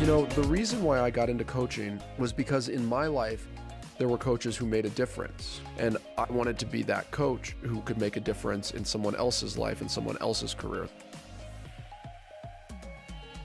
You know, the reason why I got into coaching was because in my life, there were coaches who made a difference. And I wanted to be that coach who could make a difference in someone else's life and someone else's career.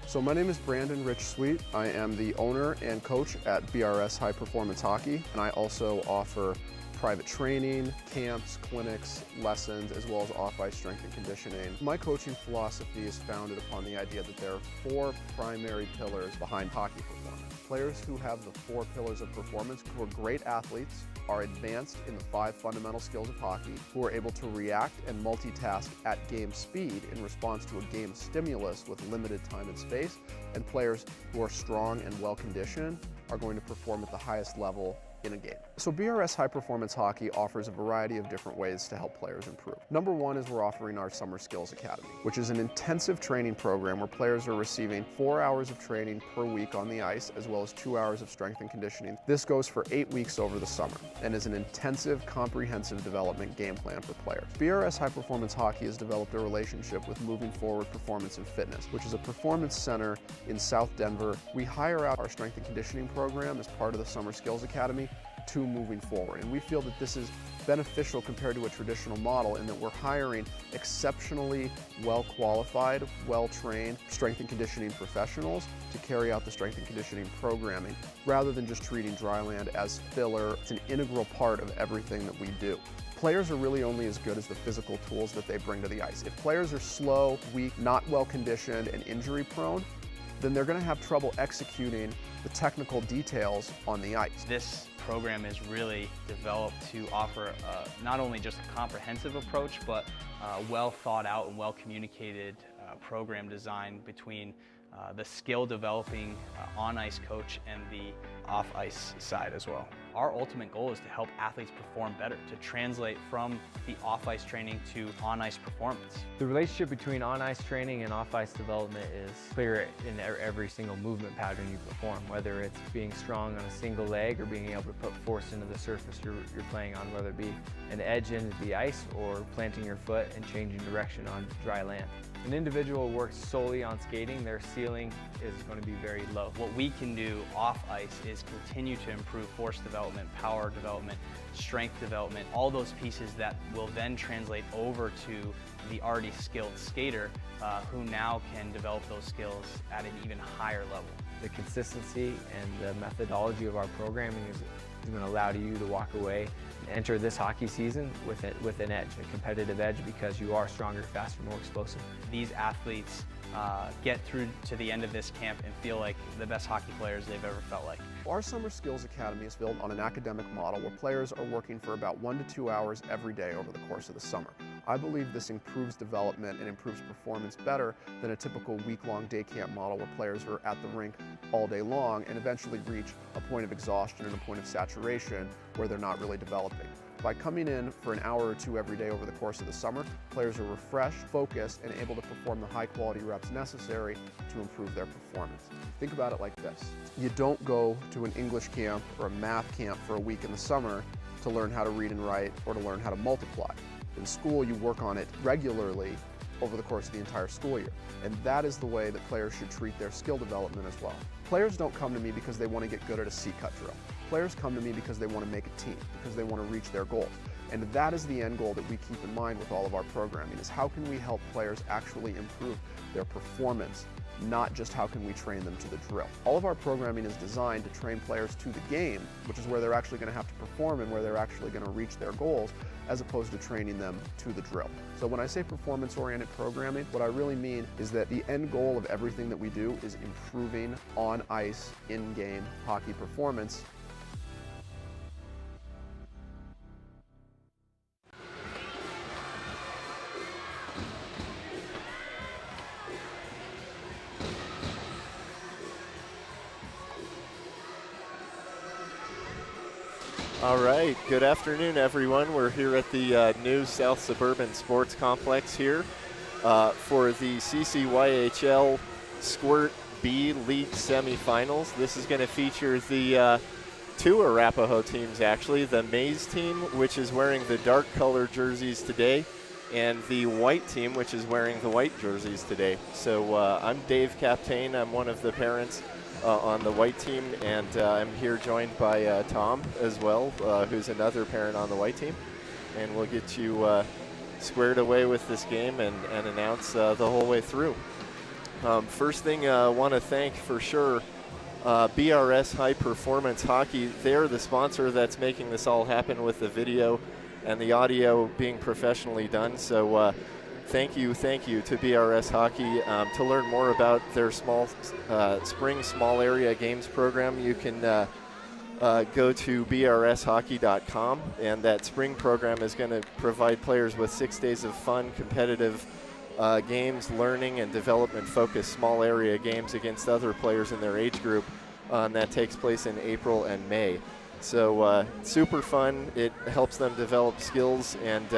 So my name is Brandon Rich Sweet. I am the owner and coach at BRS High Performance Hockey. And I also offer private training, camps, clinics, lessons, as well as off-ice strength and conditioning. My coaching philosophy is founded upon the idea that there are 4 primary pillars behind hockey performance. Players who have the 4 pillars of performance, who are great athletes, are advanced in the 5 fundamental skills of hockey, who are able to react and multitask at game speed in response to a game stimulus with limited time and space, and players who are strong and well-conditioned are going to perform at the highest level in a game. So BRS High Performance Hockey offers a variety of different ways to help players improve. Number 1 is we're offering our Summer Skills Academy, which is an intensive training program where players are receiving 4 hours of training per week on the ice, as well as 2 hours of strength and conditioning. This goes for 8 weeks over the summer and is an intensive, comprehensive development game plan for players. BRS High Performance Hockey has developed a relationship with Moving Forward Performance and Fitness, which is a performance center in South Denver. We hire out our strength and conditioning program as part of the Summer Skills Academy to Moving Forward. And we feel that this is beneficial compared to a traditional model in that we're hiring exceptionally well-qualified, well-trained strength and conditioning professionals to carry out the strength and conditioning programming, rather than just treating dryland as filler. It's an integral part of everything that we do. Players are really only as good as the physical tools that they bring to the ice. If players are slow, weak, not well-conditioned, and injury-prone, then they're going to have trouble executing the technical details on the ice. This program is really developed to offer not only just a comprehensive approach, but well thought out and well communicated program design between the skill developing on-ice coach and the off-ice side as well. Our ultimate goal is to help athletes perform better, to translate from the off-ice training to on-ice performance. The relationship between on-ice training and off-ice development is clear in every single movement pattern you perform, whether it's being strong on a single leg or being able to put force into the surface you're playing on, whether it be an edge into the ice or planting your foot and changing direction on dry land. An individual who works solely on skating, their ceiling is going to be very low. What we can do off ice is continue to improve force development, power development, strength development, all those pieces that will then translate over to the already skilled skater who now can develop those skills at an even higher level. The consistency and the methodology of our programming is going to allow you to walk away and enter this hockey season with an edge, a competitive edge, because you are stronger, faster, more explosive. These athletes get through to the end of this camp and feel like the best hockey players they've ever felt like. Our Summer Skills Academy is built on an academic model where players are working for about 1 to 2 hours every day over the course of the summer. I believe this improves development and improves performance better than a typical week-long day camp model where players are at the rink all day long and eventually reach a point of exhaustion and a point of saturation where they're not really developing. By coming in for an hour or 2 every day over the course of the summer, players are refreshed, focused, and able to perform the high-quality reps necessary to improve their performance. Think about it like this. You don't go to an English camp or a math camp for a week in the summer to learn how to read and write or to learn how to multiply. In school, you work on it regularly over the course of the entire school year. And that is the way that players should treat their skill development as well. Players don't come to me because they want to get good at a C-cut drill. Players come to me because they want to make a team, because they want to reach their goals. And that is the end goal that we keep in mind with all of our programming, is how can we help players actually improve their performance, not just how can we train them to the drill. All of our programming is designed to train players to the game, which is where they're actually going to have to perform and where they're actually going to reach their goals, as opposed to training them to the drill. So when I say performance-oriented programming, what I really mean is that the end goal of everything that we do is improving on-ice, in-game hockey performance. All right, good afternoon, everyone. We're here at the new South Suburban Sports Complex here for the CCYHL Squirt B League semifinals. This is going to feature the 2 Arapahoe teams, actually. The Maize team, which is wearing the dark color jerseys today, and the white team, which is wearing the white jerseys today. So I'm Dave Captain. I'm one of the parents on the white team, and I'm here joined by Tom as well, who's another parent on the white team, and we'll get you squared away with this game and announce the whole way through. First thing I want to thank for sure BRS High Performance Hockey. They're the sponsor that's making this all happen with the video and the audio being professionally done. So thank you to BRS Hockey. To learn more about their spring small area games program, you can go to brshockey.com, and that spring program is going to provide players with 6 days of fun, competitive games, learning and development focused small area games against other players in their age group. That takes place in April and May. So super fun. It helps them develop skills and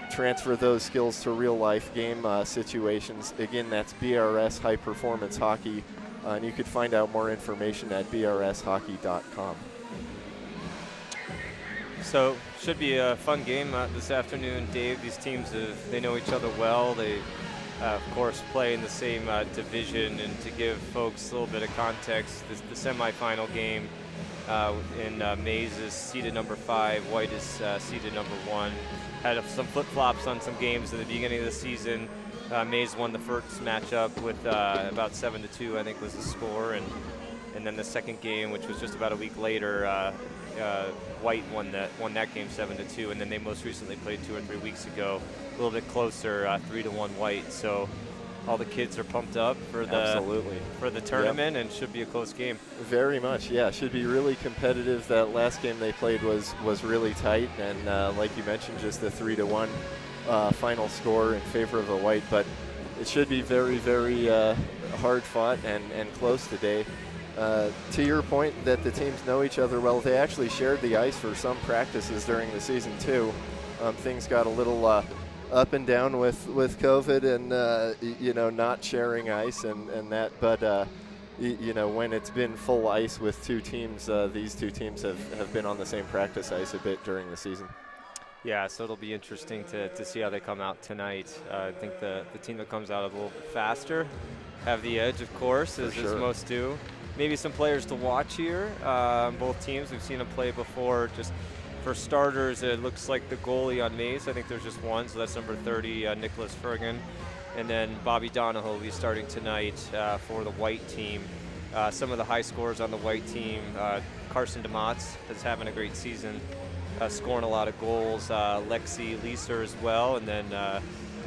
transfer those skills to real life game situations. Again, that's BRS High Performance Hockey, and you could find out more information at brshockey.com. So should be a fun game this afternoon, Dave. These teams, they know each other well. They, of course, play in the same division. And to give folks a little bit of context, the semifinal game in Maize is seeded number 5. White is seeded number 1. Had some flip-flops on some games at the beginning of the season. Maize won the first matchup with about 7-2, I think was the score. And then the second game, which was just about a week later, White won that game 7-2, and then they most recently played 2 or 3 weeks ago, a little bit closer, 3-1 White. So all the kids are pumped up for the tournament, and should be a close game. Very much, yeah. Should be really competitive. That last game they played was really tight, and like you mentioned, just the 3-1 final score in favor of the White. But it should be very, very hard fought and close today. To your point that the teams know each other well, they actually shared the ice for some practices during the season too. Things got a little up and down with COVID and not sharing ice and that, but when it's been full ice with two teams, these two teams have been on the same practice ice a bit during the season. Yeah, so it'll be interesting to see how they come out tonight. I think the team that comes out a little faster have the edge, of course, as most do. Maybe some players to watch here. Both teams, we've seen them play before. Just for starters, it looks like the goalie on Maize, I think there's just one, so that's number 30, Nicholas Fergan. And then Bobby Donahoe will be starting tonight for the White team. Some of the high scores on the White team, Carson DeMotz is having a great season, scoring a lot of goals. Lexi Leeser as well, and then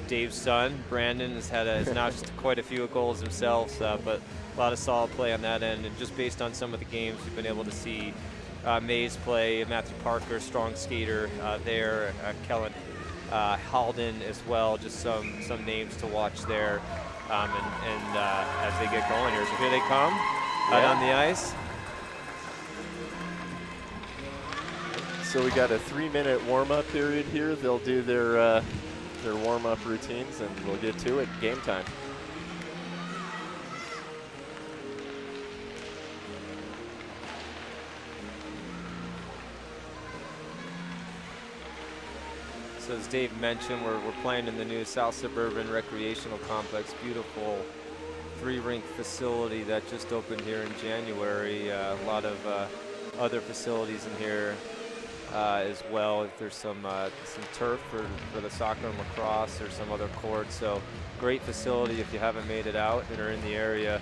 Dave's son, Brandon, has notched quite a few goals himself, but a lot of solid play on that end. And just based on some of the games we've been able to see Maize play, Matthew Parker, strong skater there, Kellen Halden as well, just some names to watch there. And as they get going here, so here they come out on the ice. So we got a 3-minute warm-up period here. They'll do their warm-up routines, and we'll get to it. Game time. So as Dave mentioned, we're playing in the new South Suburban Recreational Complex. Beautiful 3-rink facility that just opened here in January. A lot of other facilities in here as well. There's some turf for the soccer and lacrosse. There's some other courts. So great facility if you haven't made it out and are in the area,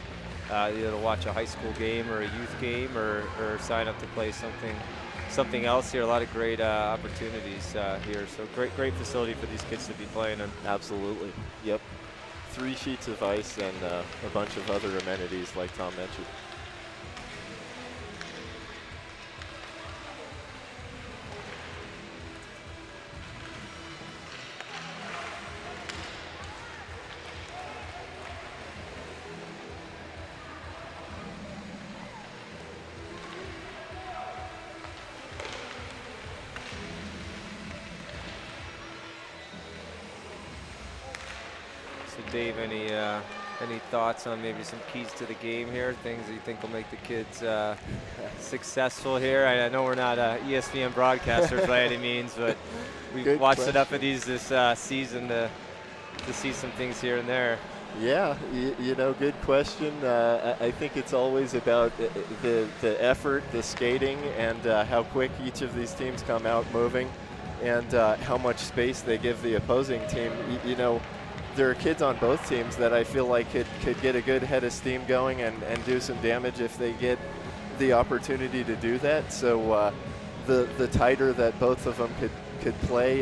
either to watch a high school game or a youth game or sign up to play something else here. A lot of great opportunities here. So great facility for these kids to be playing in. Absolutely. Yep. 3 sheets of ice and a bunch of other amenities like Tom mentioned. Dave, any thoughts on maybe some keys to the game here, things that you think will make the kids successful here? I know we're not ESPN broadcasters by any means, but we've watched enough of these this season to see some things here and there. Yeah, you know, good question. I think it's always about the effort, the skating, and how quick each of these teams come out moving, and how much space they give the opposing team. You know, there are kids on both teams that I feel like could get a good head of steam going and do some damage if they get the opportunity to do that. So the tighter that both of them could play,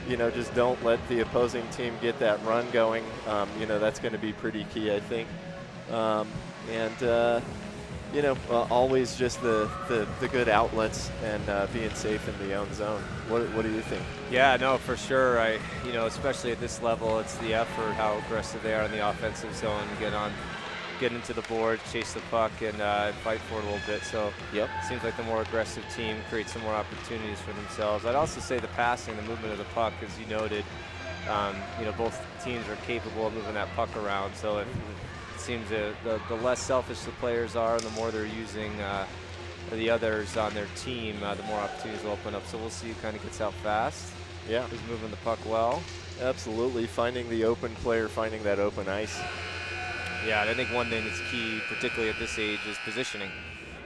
you know, just don't let the opposing team get that run going. You know, that's going to be pretty key, I think. You know, always just the good outlets and being safe in the own zone. What do you think? Yeah, no, for sure. You know, especially at this level, it's the effort, how aggressive they are in the offensive zone, get into the board, chase the puck, and fight for it a little bit. So Yep. it seems like the more aggressive team creates some more opportunities for themselves. I'd also say the passing, the movement of the puck, as you noted, you know, both teams are capable of moving that puck around. So it seems the less selfish the players are, and the more they're using the others on their team, the more opportunities will open up. So we'll see who kind of gets out fast. Yeah. Who's moving the puck well. Absolutely. Finding the open player, finding that open ice. Yeah, and I think one thing that's key, particularly at this age, is positioning.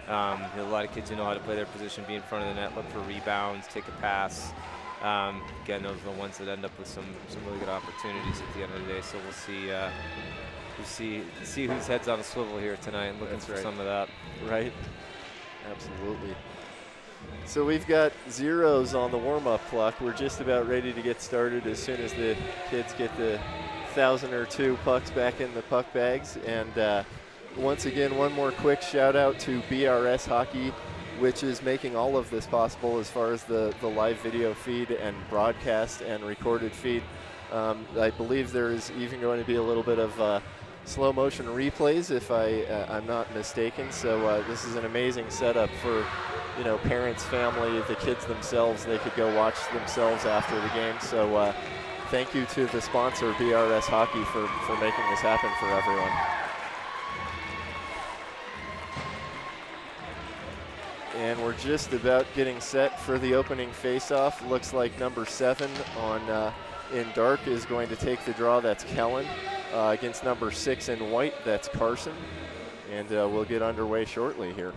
A lot of kids who know how to play their position, be in front of the net, look for rebounds, take a pass. Again, those are the ones that end up with some really good opportunities at the end of the day. So we'll see whose head's on a swivel here tonight and looking for some of that. Right. Absolutely. So we've got zeros on the warm-up clock. We're just about ready to get started as soon as the kids get the 1,000 or 2 pucks back in the puck bags. And once again, one more quick shout out to BRS Hockey, which is making all of this possible as far as the live video feed and broadcast and recorded feed. I believe there is even going to be a little bit of slow motion replays if I'm not mistaken. So this is an amazing setup for, you know, parents, family, the kids themselves. They could go watch themselves after the game. So thank you to the sponsor, BRS Hockey, for making this happen for everyone. And we're just about getting set for the opening face-off. Looks like number 7 on in dark is going to take the draw. That's Kellen. Against number 6 in white, that's Carson. And we'll get underway shortly here.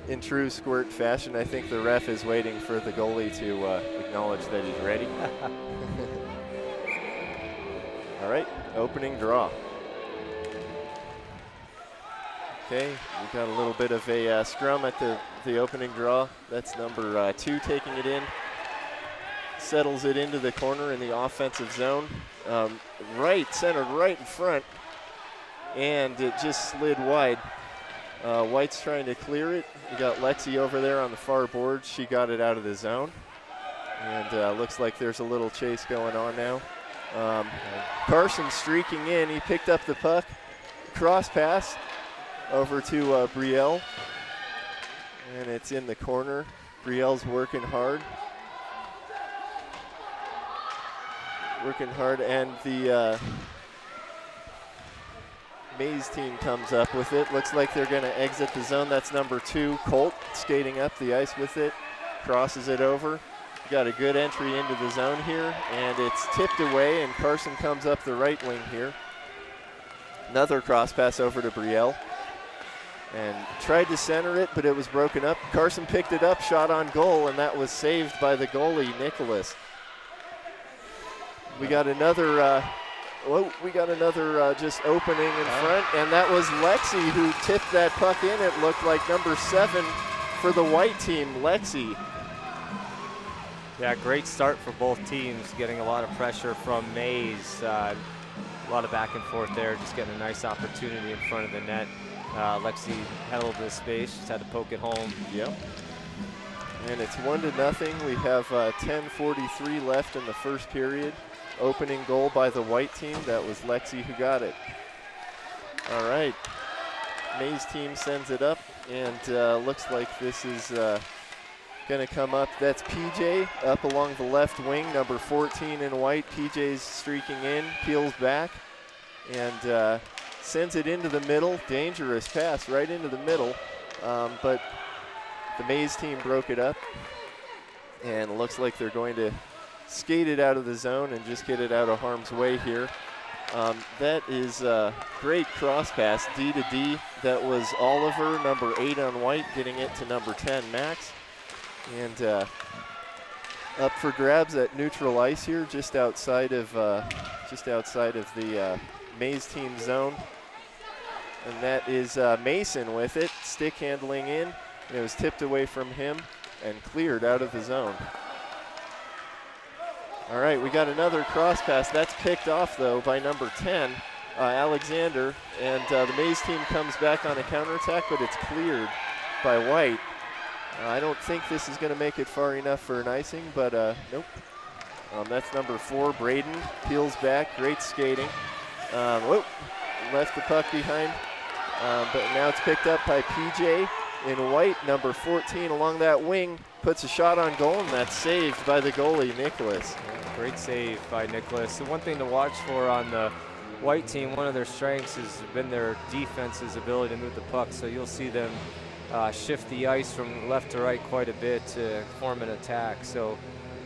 In true Squirt fashion, I think the ref is waiting for the goalie to acknowledge that he's ready. All right, opening draw. Okay, we got a little bit of a scrum at the opening draw. That's number 2 taking it in. Settles it into the corner in the offensive zone. Centered right in front. And it just slid wide. White's trying to clear it. You got Lexi over there on the far board. She got it out of the zone. And looks like there's a little chase going on now. Carson streaking in. He picked up the puck. Cross pass over to Brielle. And it's in the corner. Brielle's working hard. And the Maize team comes up with it. Looks like they're going to exit the zone. That's number 2, Colt, skating up the ice with it. Crosses it over. Got a good entry into the zone here, and it's tipped away, and Carson comes up the right wing here. Another cross pass over to Brielle. And tried to center it, but it was broken up. Carson picked it up, shot on goal, and that was saved by the goalie, Nicholas. We got another just opening in front, and that was Lexi who tipped that puck in. It looked like number 7 for the white team, Lexi. Yeah, great start for both teams, getting a lot of pressure from Maize. A lot of back and forth there, just getting a nice opportunity in front of the net. Lexi had a little bit of space, just had to poke it home. Yep. And it's 1-0. We have 10:43 left in the first period. Opening goal by the white team. That was Lexi who got it. All right. Maize team sends it up, and looks like this is going to come up. That's PJ up along the left wing, number 14 in white. PJ's streaking in, peels back, and sends it into the middle. Dangerous pass right into the middle, but the Maize team broke it up, and it looks like they're going to skate it out of the zone and just get it out of harm's way here. That is a great cross pass, D to D. That was Oliver, number 8 on white, getting it to number 10, Max. And up for grabs at neutral ice here, just outside of the Maize team zone. And that is Mason with it, stick handling in. And it was tipped away from him and cleared out of the zone. All right, we got another cross pass. That's picked off, though, by number 10, Alexander. And the Maize team comes back on a counterattack, but it's cleared by White. I don't think this is going to make it far enough for an icing, but nope. That's number 4, Braden. Peels back, great skating. Whoop, left the puck behind. But now it's picked up by PJ in white, number 14 along that wing. Puts a shot on goal, and that's saved by the goalie, Nicholas. Yeah, great save by Nicholas. The one thing to watch for on the white team, one of their strengths has been their defense's ability to move the puck. So you'll see them shift the ice from left to right quite a bit to form an attack. So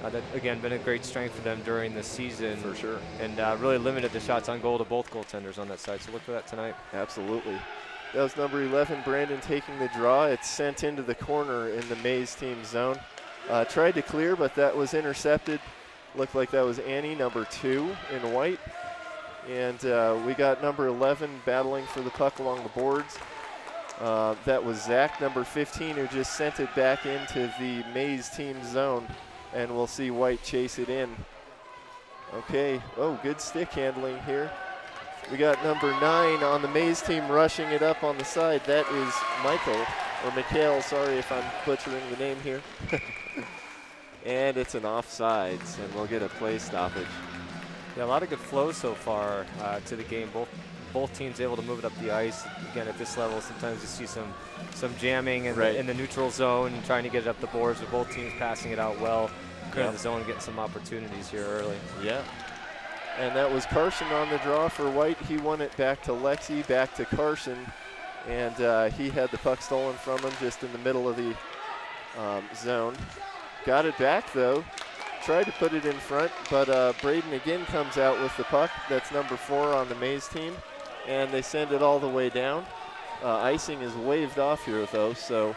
that, again, been a great strength for them during the season. For sure. And really limited the shots on goal to both goaltenders on that side. So look for that tonight. Absolutely. That was number 11, Brandon, taking the draw. It's sent into the corner in the Maize team zone. Tried to clear, but that was intercepted. Looked like that was Annie, number 2 in white. And we got number 11 battling for the puck along the boards. That was Zach, number 15, who just sent it back into the Maize team zone. And we'll see White chase it in. Okay, oh, good stick handling here. We got number 9 on the Maize team rushing it up on the side. That is Michael, or Mikhail, sorry if I'm butchering the name here. And it's an offsides, and we'll get a play stoppage. Yeah, a lot of good flow so far to the game. Both teams able to move it up the ice. Again, at this level, sometimes you see some jamming in the neutral zone and trying to get it up the boards, with both teams passing it out well, clearing the zone, getting some opportunities here early. Yeah. And that was Carson on the draw for White. He won it back to Lexi, back to Carson, and he had the puck stolen from him just in the middle of the zone. Got it back, though. Tried to put it in front, but Braden again comes out with the puck. That's number 4 on the Maize team, and they send it all the way down. Icing is waved off here, though, so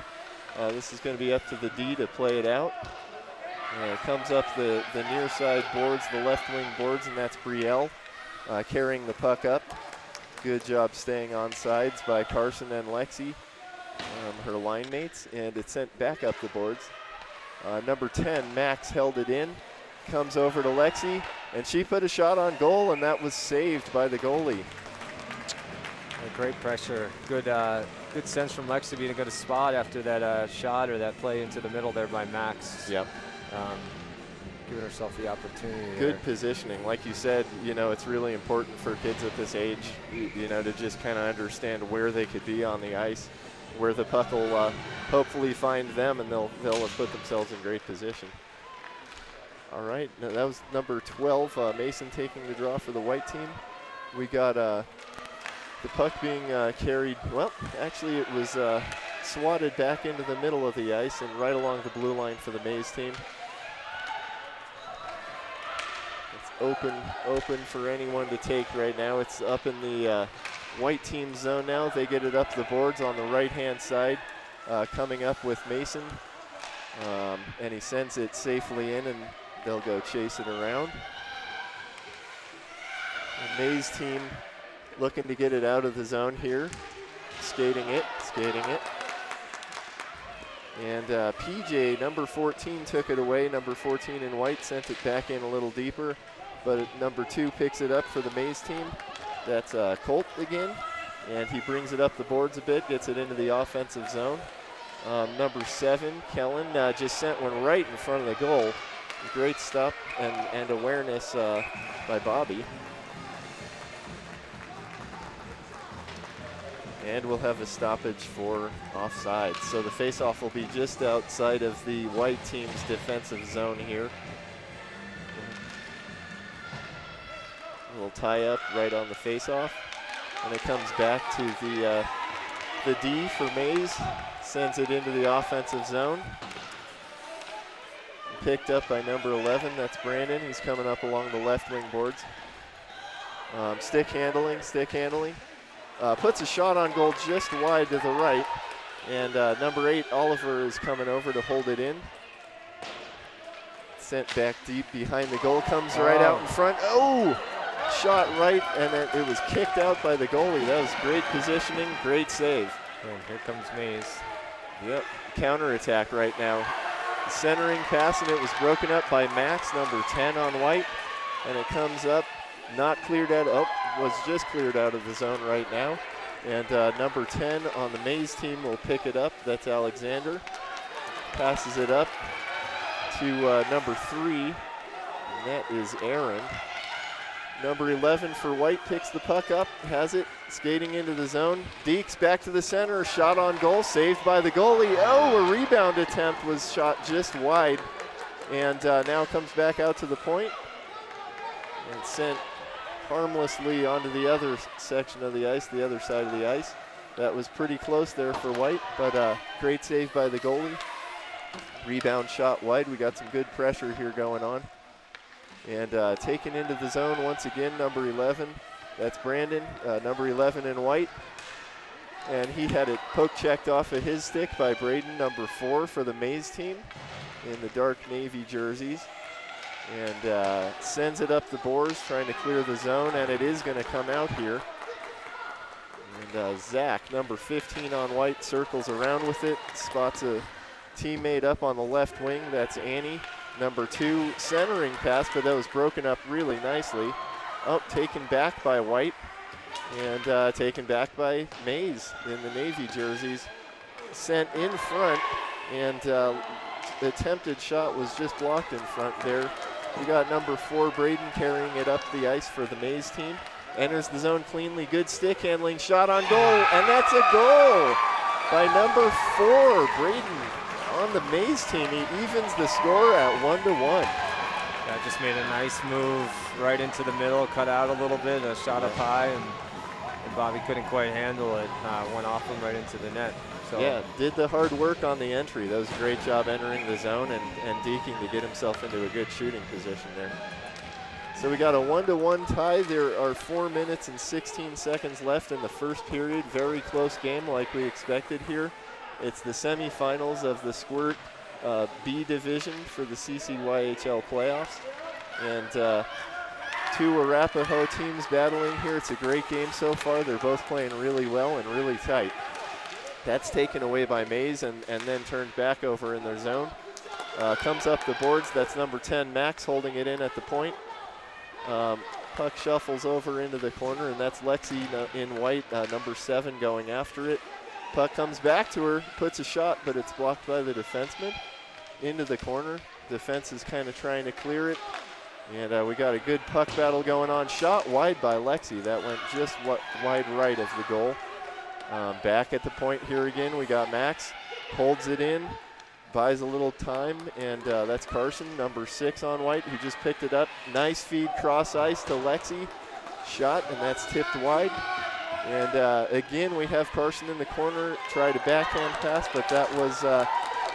this is going to be up to the D to play it out. It comes up the near side boards, the left wing boards, and that's Brielle carrying the puck up. Good job staying on sides by Carson and Lexi, her line mates, and it's sent back up the boards. Number 10, Max, held it in, comes over to Lexi, and she put a shot on goal, and that was saved by the goalie. Great pressure. Good sense from Lexi being a good spot after that shot or that play into the middle there by Max. Yep. Giving herself the opportunity. Good positioning. Like you said, you know, it's really important for kids at this age, you know, to just kind of understand where they could be on the ice, where the puck will hopefully find them, and they'll have put themselves in great position. All right, now that was number 12, Mason taking the draw for the white team. We got the puck being carried, well, actually it was swatted back into the middle of the ice and right along the blue line for the Maize team. It's open for anyone to take right now. It's up in the white team zone now. They get it up the boards on the right-hand side, coming up with Mason. And he sends it safely in, and they'll go chase it around. The Maize team looking to get it out of the zone here. Skating it. And PJ, number 14, took it away. Number 14 in white sent it back in a little deeper. But number 2 picks it up for the Maize team. That's Colt again. And he brings it up the boards a bit, gets it into the offensive zone. Number 7, Kellen, just sent one right in front of the goal. Great stop and awareness by Bobby. And we'll have a stoppage for offside. So the faceoff will be just outside of the white team's defensive zone here. We'll tie up right on the faceoff. And it comes back to the D for Maize. Sends it into the offensive zone. Picked up by number 11, that's Brandon. He's coming up along the left wing boards. Stick handling. Puts a shot on goal just wide to the right. And number 8, Oliver, is coming over to hold it in. Sent back deep behind the goal, comes right out in front. Oh! Shot right, and it was kicked out by the goalie. That was great positioning, great save. And here comes Maize. Yep, counterattack right now. Centering pass, and it was broken up by Max, number 10 on white. And it comes up, not cleared out, was just cleared out of the zone right now. And number 10 on the Maize team will pick it up. That's Alexander. Passes it up to number 3, and that is Aaron. Number 11 for white picks the puck up, has it, skating into the zone. Deeks back to the center, shot on goal, saved by the goalie. Oh, a rebound attempt was shot just wide, and now comes back out to the point and sent harmlessly onto the other section of the ice, the other side of the ice. That was pretty close there for white, but great save by the goalie. Rebound shot wide. We got some good pressure here going on. And taken into the zone once again, number 11. That's Brandon, number 11 in white. And he had it poke checked off of his stick by Braden, number 4 for the Maize team in the dark navy jerseys. And sends it up the boards, trying to clear the zone, and it is going to come out here. And Zach, number 15 on white, circles around with it, spots a teammate up on the left wing. That's Annie. Number 2, centering pass, but that was broken up really nicely. Oh, taken back by white, and taken back by Maize in the navy jerseys. Sent in front, and the attempted shot was just blocked in front there. We got number 4, Braden, carrying it up the ice for the Maize team. Enters the zone cleanly, good stick handling, shot on goal, and that's a goal by number 4, Braden. On the Maize team, he evens the score at 1-1. Yeah, just made a nice move right into the middle, cut out a little bit, a shot up high, and Bobby couldn't quite handle it. Went off him right into the net. So yeah, did the hard work on the entry. That was a great job entering the zone and deking to get himself into a good shooting position there. So we got a 1-1 tie. There are 4 minutes and 16 seconds left in the first period. Very close game like we expected here. It's the semifinals of the Squirt B division for the CCYHL playoffs. And 2 Arapahoe teams battling here. It's a great game so far. They're both playing really well and really tight. That's taken away by Maize and then turned back over in their zone. Comes up the boards. That's number 10, Max, holding it in at the point. Puck shuffles over into the corner, and that's Lexi in white, number 7, going after it. Puck comes back to her, puts a shot, but it's blocked by the defenseman. Into the corner. Defense is kind of trying to clear it. And we got a good puck battle going on. Shot wide by Lexi. That went just wide right of the goal. Back at the point here again, we got Max. Holds it in, buys a little time, and that's Carson, number 6 on white, who just picked it up. Nice feed cross ice to Lexi. Shot, and that's tipped wide. And again, we have Carson in the corner, tried a backhand pass, but that was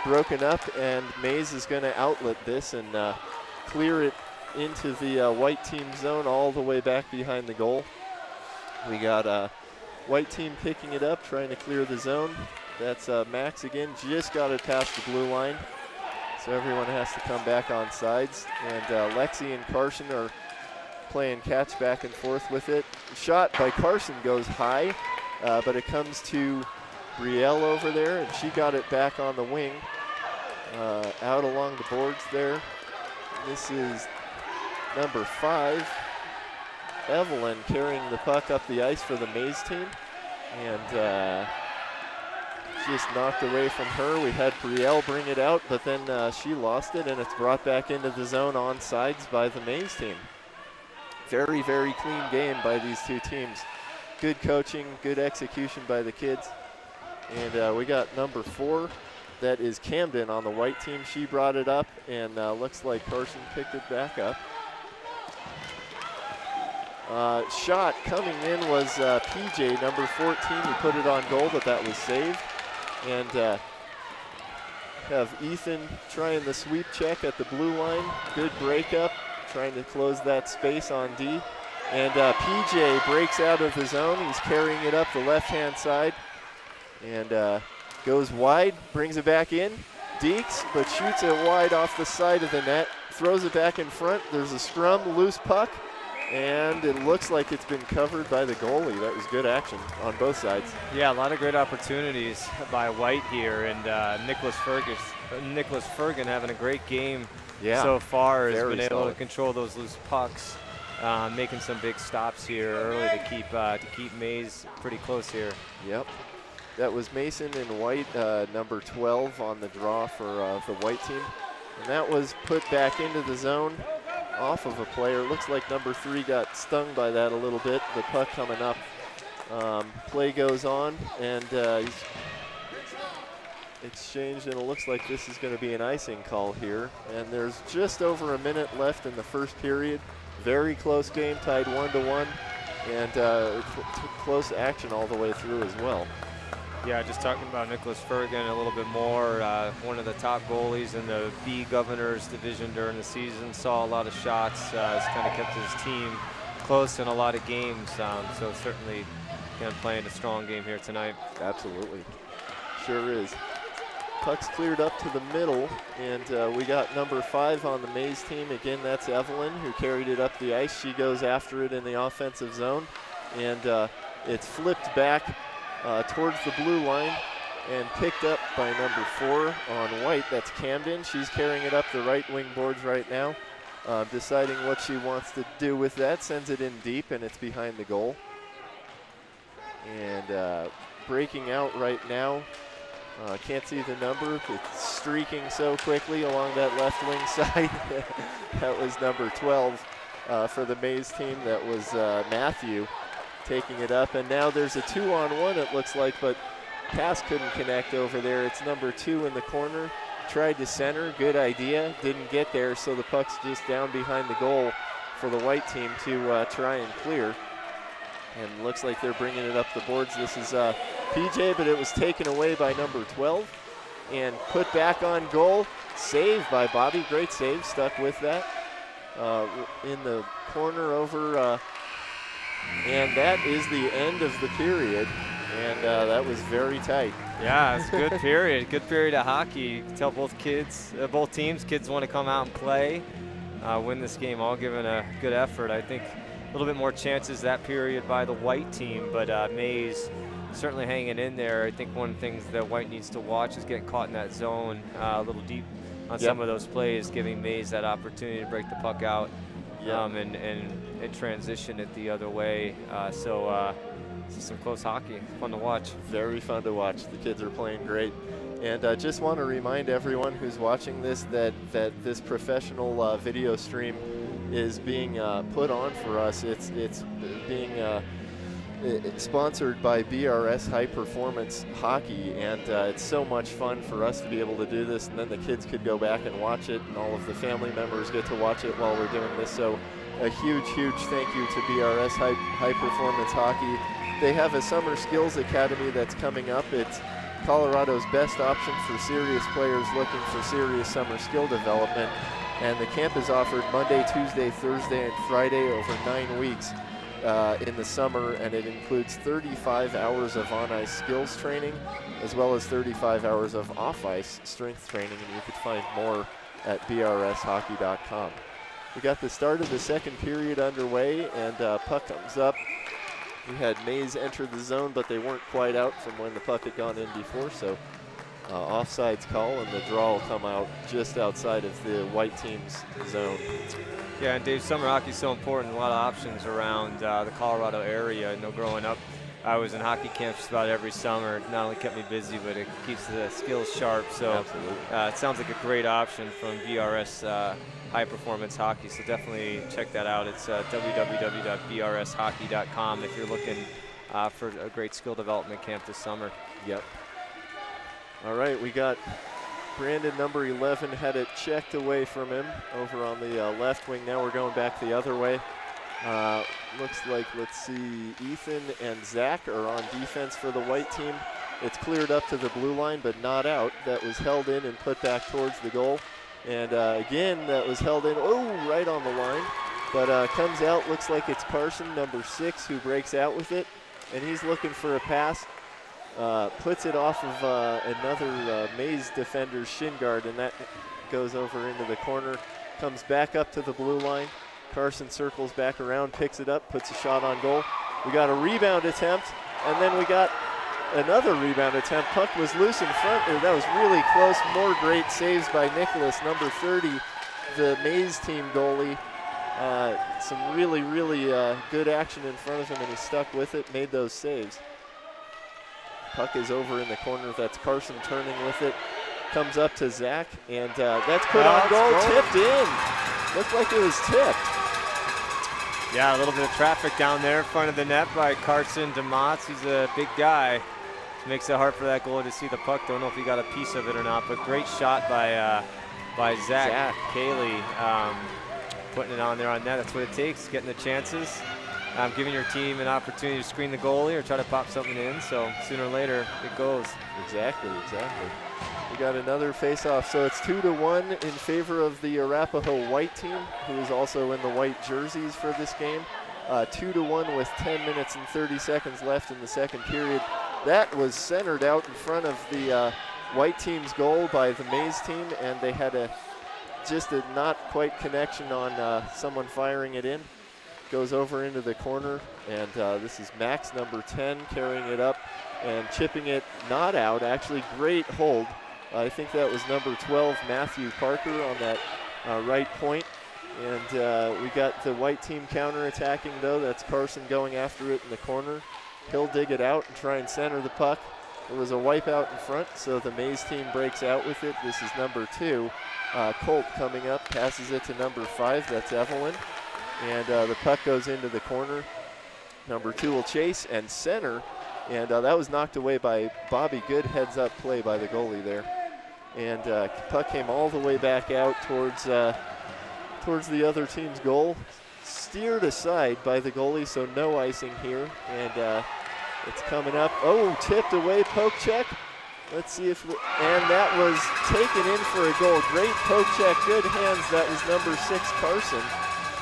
broken up, and Maize is going to outlet this and clear it into the white team zone all the way back behind the goal. We got white team picking it up, trying to clear the zone. That's Max again, just got it past the blue line. So everyone has to come back on sides. And Lexi and Carson are playing catch back and forth with it. Shot by Carson goes high, but it comes to Brielle over there, and she got it back on the wing, out along the boards there. This is number 5, Evelyn, carrying the puck up the ice for the Maize team, and just knocked away from her. We had Brielle bring it out, but then she lost it, and it's brought back into the zone on sides by the Maize team. Very, very clean game by these two teams. Good coaching, good execution by the kids. And we got number 4, that is Camden on the white team. She brought it up, and looks like Carson picked it back up. Shot coming in was PJ, number 14, who put it on goal, but that was saved. And have Ethan trying the sweep check at the blue line. Good breakup, trying to close that space on D. And PJ breaks out of the zone. He's carrying it up the left-hand side. And goes wide, brings it back in. Deeks, but shoots it wide off the side of the net. Throws it back in front. There's a scrum, loose puck. And it looks like it's been covered by the goalie. That was good action on both sides. Yeah, a lot of great opportunities by White here, and Nicholas Fergan having a great game so far. Has been able to control those loose pucks, making some big stops here early to keep Maize pretty close here. Yep. That was Mason and White, number 12 on the draw for the White team. And that was put back into the zone off of a player. Looks like number 3 got stung by that a little bit. The puck coming up. Play goes on, and he's exchanged, and it looks like this is going to be an icing call here. And there's just over a minute left in the first period. Very close game, tied 1-1, and close action all the way through as well. Yeah, just talking about Nicholas Fergan a little bit more, one of the top goalies in the B Governors division during the season, saw a lot of shots, has kind of kept his team close in a lot of games, so certainly playing a strong game here tonight. Absolutely, sure is. Puck's cleared up to the middle, and we got number 5 on the Maize team. Again, that's Evelyn, who carried it up the ice. She goes after it in the offensive zone, and it's flipped back towards the blue line and picked up by number 4 on White. That's Camden. She's carrying it up the right wing boards right now, deciding what she wants to do with that. Sends it in deep, and it's behind the goal. And breaking out right now, can't see the number. It's streaking so quickly along that left wing side. That was number 12 for the Maize team. That was Matthew taking it up, and now there's a 2-on-1 it looks like, but pass couldn't connect over there. It's number 2 in the corner, tried to center, good idea, didn't get there, so the puck's just down behind the goal for the White team to try and clear. And looks like they're bringing it up the boards. This is PJ, but it was taken away by number 12 and put back on goal. Saved by Bobby, great save, stuck with that. In the corner over, and that is the end of the period, and that was very tight. Yeah, it's a good period. Good period of hockey. You can tell both teams, kids want to come out and play, win this game, all giving a good effort. I think a little bit more chances that period by the White team, but Maize certainly hanging in there. I think one of the things that White needs to watch is getting caught in that zone a little deep on some of those plays, giving Maize that opportunity to break the puck out. And transition it the other way. So this is some close hockey. Fun to watch. Very fun to watch. The kids are playing great. And I just want to remind everyone who's watching this that this professional video stream is being put on for us. It's being sponsored by BRS High Performance Hockey, and it's so much fun for us to be able to do this, and then the kids could go back and watch it, and all of the family members get to watch it while we're doing this. So a huge thank you to BRS High Performance Hockey. They have a summer skills academy that's coming up. It's Colorado's best option for serious players looking for serious summer skill development, and the camp is offered Monday, Tuesday, Thursday, and Friday over 9 weeks. In the summer, and it includes 35 hours of on-ice skills training as well as 35 hours of off-ice strength training, and you can find more at brshockey.com. We got the start of the second period underway, and puck comes up. We had Maize enter the zone, but they weren't quite out from when the puck had gone in before, so offsides call, and the draw will come out just outside of the White team's zone. Yeah, and Dave, summer hockey is so important. A lot of options around the Colorado area. I know growing up, I was in hockey camps just about every summer. It not only kept me busy, but it keeps the skills sharp. So it sounds like a great option from BRS High Performance Hockey. So definitely check that out. It's www.brshockey.com if you're looking for a great skill development camp this summer. Yep. All right, we got Brandon, number 11, had it checked away from him over on the left wing. Now we're going back the other way. Looks like, let's see, Ethan and Zach are on defense for the White team. It's cleared up to the blue line, but not out. That was held in and put back towards the goal. And again, that was held in, right on the line. But comes out, looks like it's Carson, number 6, who breaks out with it. And he's looking for a pass. Puts it off of another Maize defender's shin guard, and that goes over into the corner. Comes back up to the blue line. Carson circles back around, picks it up, puts a shot on goal. We got a rebound attempt, and then we got another rebound attempt. Puck was loose in front there. That was really close. More great saves by Nicholas, number 30, the Maize team goalie. Some really, really good action in front of him, and he stuck with it, made those saves. Puck is over in the corner. That's Carson turning with it. Comes up to Zach, and that's put on goal, tipped in. Looked like it was tipped. Yeah, a little bit of traffic down there in front of the net by Carson DeMotts. He's a big guy. Makes it hard for that goalie to see the puck. Don't know if he got a piece of it or not, but great shot by Zach Cayley. Putting it on there on net. That's what it takes, getting the chances. Giving your team an opportunity to screen the goalie or try to pop something in. So sooner or later, it goes. Exactly. We got another face-off. So it's 2-1 in favor of the Arapahoe white team, who is also in the white jerseys for this game. 2-1 with 10 minutes and 30 seconds left in the second period. That was centered out in front of the white team's goal by the Maize team, and they had just a not quite connection on someone firing it in. Goes over into the corner, and this is Max, number 10, carrying it up and chipping it not out. Actually, great hold. I think that was number 12, Matthew Parker, on that right point. And we got the white team counter-attacking, though. That's Carson going after it in the corner. He'll dig it out and try and center the puck. There was a wipeout in front, so the Maize team breaks out with it. This is number 2, Colt, coming up, passes it to number 5. That's Evelyn. And the puck goes into the corner. Number 2 will chase and center. And that was knocked away by Bobby. Good heads-up play by the goalie there. And puck came all the way back out towards the other team's goal. Steered aside by the goalie, so no icing here. And it's coming up. Tipped away, poke check. Let's see if, and that was taken in for a goal. Great poke check, good hands. That was number 6, Carson,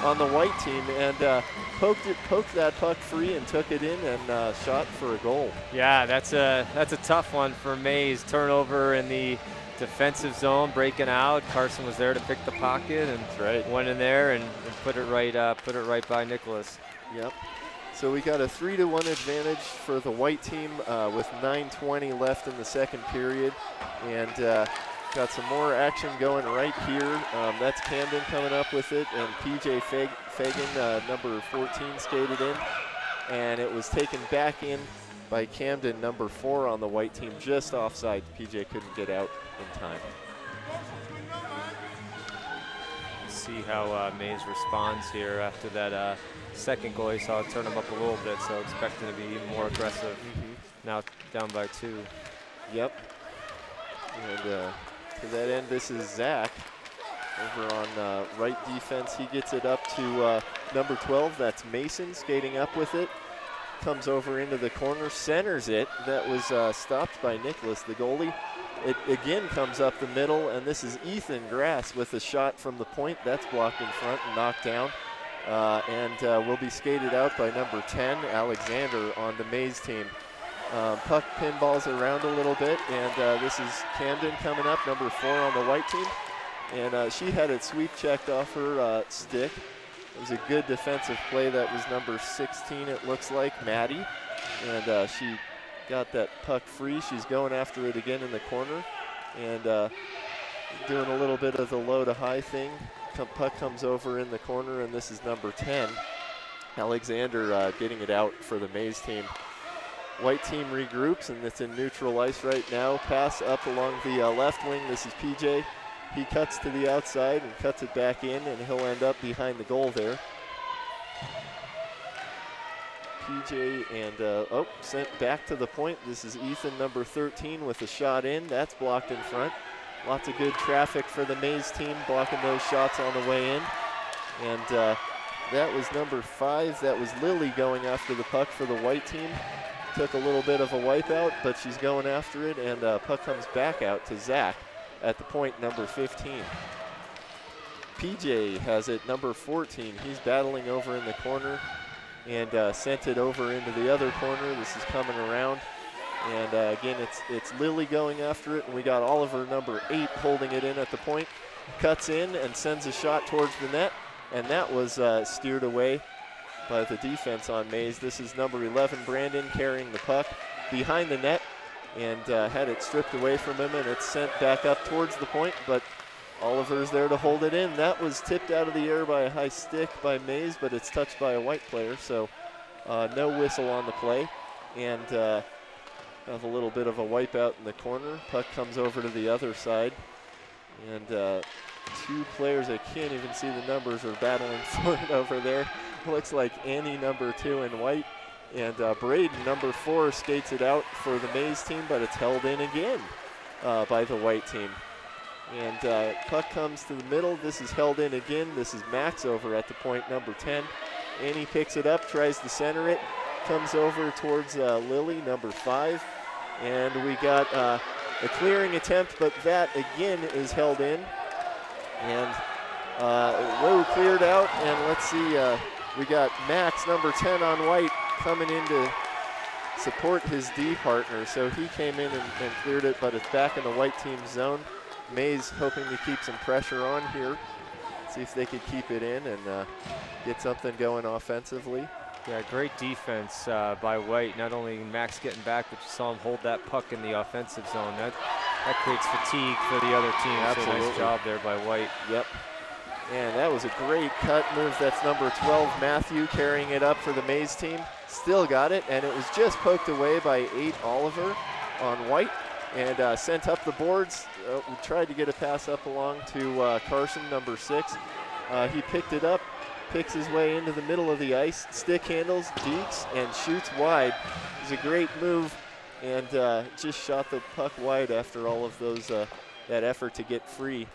on the white team, and poked that puck free and took it in and shot for a goal. Yeah, that's a tough one for Maize. Turnover in the defensive zone, breaking out. Carson was there to pick the pocket and went in there and put it right by Nicholas. Yep. So we got a 3-1 advantage for the white team with 9:20 left in the second period, and got some more action going right here. That's Camden coming up with it, and PJ Fagan, number 14, skated in, and it was taken back in by Camden, number 4, on the white team, just offside. PJ couldn't get out in time. See how Maize responds here after that second goal. He saw it turn him up a little bit, so expecting to be even more aggressive. Now down by 2. Yep. And to that end, this is Zach over on right defense. He gets it up to number 12. That's Mason skating up with it. Comes over into the corner, centers it. That was stopped by Nicholas, the goalie. It again comes up the middle, and this is Ethan Grass with a shot from the point. That's blocked in front and knocked down. And will be skated out by number 10, Alexander, on the Maize team. Puck pinballs around a little bit, and this is Camden coming up, number 4 on the white team. And she had it sweep checked off her stick. It was a good defensive play. That was number 16, it looks like, Maddie. And she got that puck free. She's going after it again in the corner and doing a little bit of the low to high thing. Puck comes over in the corner, and this is number 10, Alexander, getting it out for the Maize team. White team regroups, and it's in neutral ice right now. Pass up along the left wing. This is PJ. He cuts to the outside and cuts it back in, and he'll end up behind the goal there. PJ and, sent back to the point. This is Ethan, number 13, with a shot in. That's blocked in front. Lots of good traffic for the Maize team, blocking those shots on the way in. And that was number 5. That was Lily going after the puck for the white team. took a little bit of a wipeout, but she's going after it, and puck comes back out to Zach at the point, number 15. PJ has it, number 14. He's battling over in the corner and sent it over into the other corner. This is coming around. And again, it's Lily going after it, and we got Oliver, number 8, holding it in at the point. Cuts in and sends a shot towards the net, and that was steered away by the defense on Maize. This is number 11, Brandon, carrying the puck behind the net and had it stripped away from him, and it's sent back up towards the point, but Oliver's there to hold it in. That was tipped out of the air by a high stick by Maize, but it's touched by a white player, so no whistle on the play. And have a little bit of a wipeout in the corner. Puck comes over to the other side, and two players, I can't even see the numbers, are battling for it over there. Looks like Annie, number 2, in white, and Braden, number 4, skates it out for the Maize team, but it's held in again by the white team. And puck comes to the middle. This is held in again. This is Max over at the point, number 10. Annie picks it up, tries to center it, comes over towards Lily, number 5. And we got a clearing attempt, but that again is held in. And Lou cleared out, and let's see, we got Max, number 10, on white, coming in to support his D partner. So he came in and cleared it, but it's back in the white team's zone. Maize hoping to keep some pressure on here, see if they could keep it in and get something going offensively. Yeah, great defense by White. Not only Max getting back, but you saw him hold that puck in the offensive zone. That creates fatigue for the other team. Absolutely. So nice job there by White. Yep. And that was a great cut move. That's number 12, Matthew, carrying it up for the Maize team. Still got it, and it was just poked away by 8, Oliver, on White, and sent up the boards. We tried to get a pass up along to Carson, number 6. He picked it up, picks his way into the middle of the ice, stick handles, dekes, and shoots wide. It was a great move, and just shot the puck wide after all of those that effort to get free.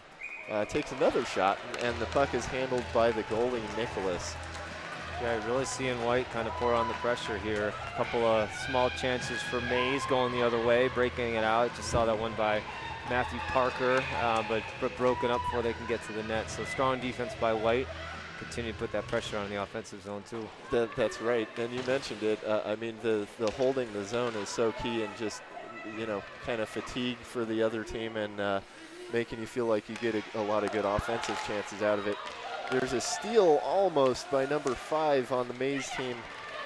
Takes another shot, and the puck is handled by the goalie, Nicholas. Yeah, really seeing White kind of pour on the pressure here. A couple of small chances for Maize going the other way, breaking it out. Just saw that one by Matthew Parker, but broken up before they can get to the net. So strong defense by White. Continue to put that pressure on the offensive zone too. That's right, and you mentioned it. I mean, the holding the zone is so key, and just, you know, kind of fatigue for the other team, and making you feel like you get a lot of good offensive chances out of it. There's a steal almost by number 5 on the Maize team.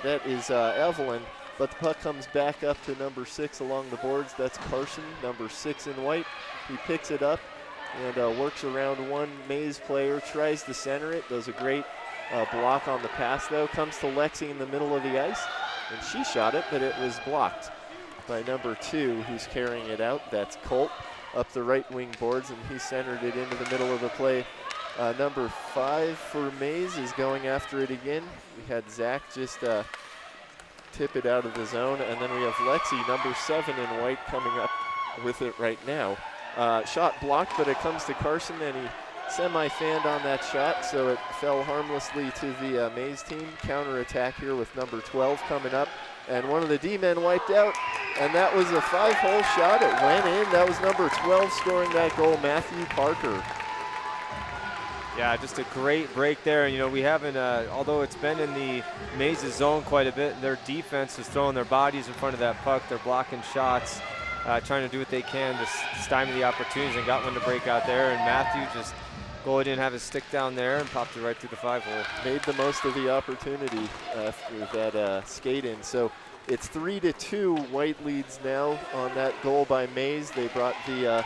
That is Evelyn, but the puck comes back up to number 6 along the boards. That's Carson, number 6 in white. He picks it up and works around one Maize player, tries to center it, does a great block on the pass though, comes to Lexi in the middle of the ice, and she shot it, but it was blocked by number 2, who's carrying it out. That's Colt up the right wing boards, and he centered it into the middle of the play. Number 5 for Maize is going after it again. We had Zach just tip it out of the zone, and then we have Lexi, number 7 in white, coming up with it right now. Shot blocked, but it comes to Carson, and he semi-fanned on that shot, so it fell harmlessly to the Maize team. Counter-attack here with number 12 coming up, and one of the D-men wiped out, and that was a 5-hole shot. It went in. That was number 12 scoring that goal, Matthew Parker. Yeah, just a great break there. You know, we haven't, although it's been in the Maize's zone quite a bit, their defense is throwing their bodies in front of that puck. They're blocking shots, trying to do what they can to stymie the opportunities, and got one to break out there. And Matthew just, goalie didn't have his stick down there and popped it right through the 5-hole. Made the most of the opportunity after that skate in. So it's 3-2. White leads now on that goal by Maize. They brought the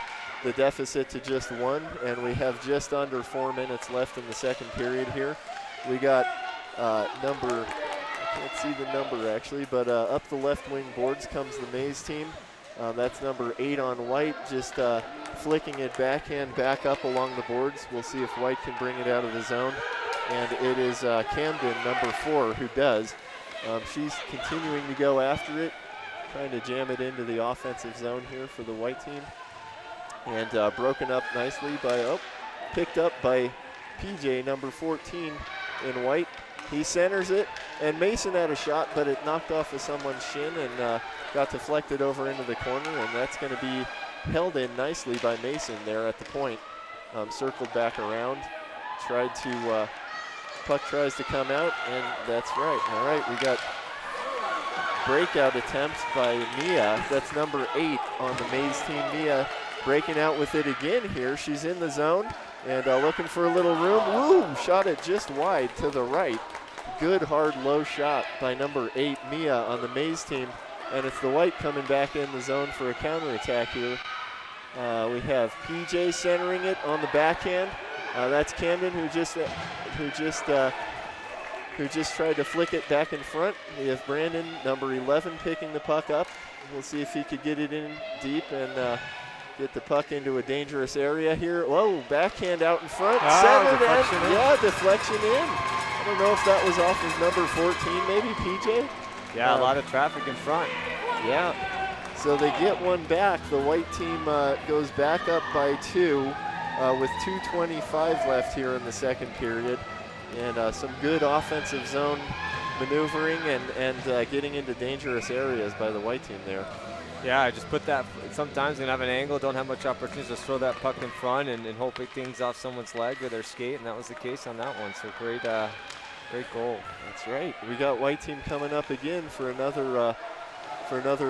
deficit to just 1, and we have just under 4 minutes left in the second period here. We got number, I can't see the number actually, but up the left wing boards comes the Maize team. That's number 8 on white, just flicking it backhand back up along the boards. We'll see if White can bring it out of the zone. And it is Camden, number 4, who does. She's continuing to go after it, trying to jam it into the offensive zone here for the white team. And broken up nicely by, picked up by PJ, number 14 in white. He centers it, And Mason had a shot, but it knocked off of someone's shin and got deflected over into the corner, and that's going to be held in nicely by Mason there at the point. Circled back around, puck tries to come out, and that's right. All right, we got breakout attempt by Mia. That's number 8 on the Maize team. Mia breaking out with it again here. She's in the zone and looking for a little room. Woo, shot it just wide to the right. Good hard low shot by number 8, Mia, on the Maize team. And it's the White coming back in the zone for a counterattack here. We have PJ centering it on the backhand. That's Camden who just tried to flick it back in front. We have Brandon, number 11, picking the puck up. We'll see if he could get it in deep and get the puck into a dangerous area here. Whoa, backhand out in front. Deflection in. Yeah, deflection in. I don't know if that was off of number 14, maybe, PJ? Yeah, a lot of traffic in front. Yeah, so they get one back. The White team goes back up by 2 with 2:25 left here in the second period. And some good offensive zone maneuvering and getting into dangerous areas by the White team there. Yeah, I just put that, sometimes they have an angle, don't have much opportunity, just throw that puck in front and hope it dings off someone's leg or their skate, and that was the case on that one. So great goal. That's right. We got White team coming up again for another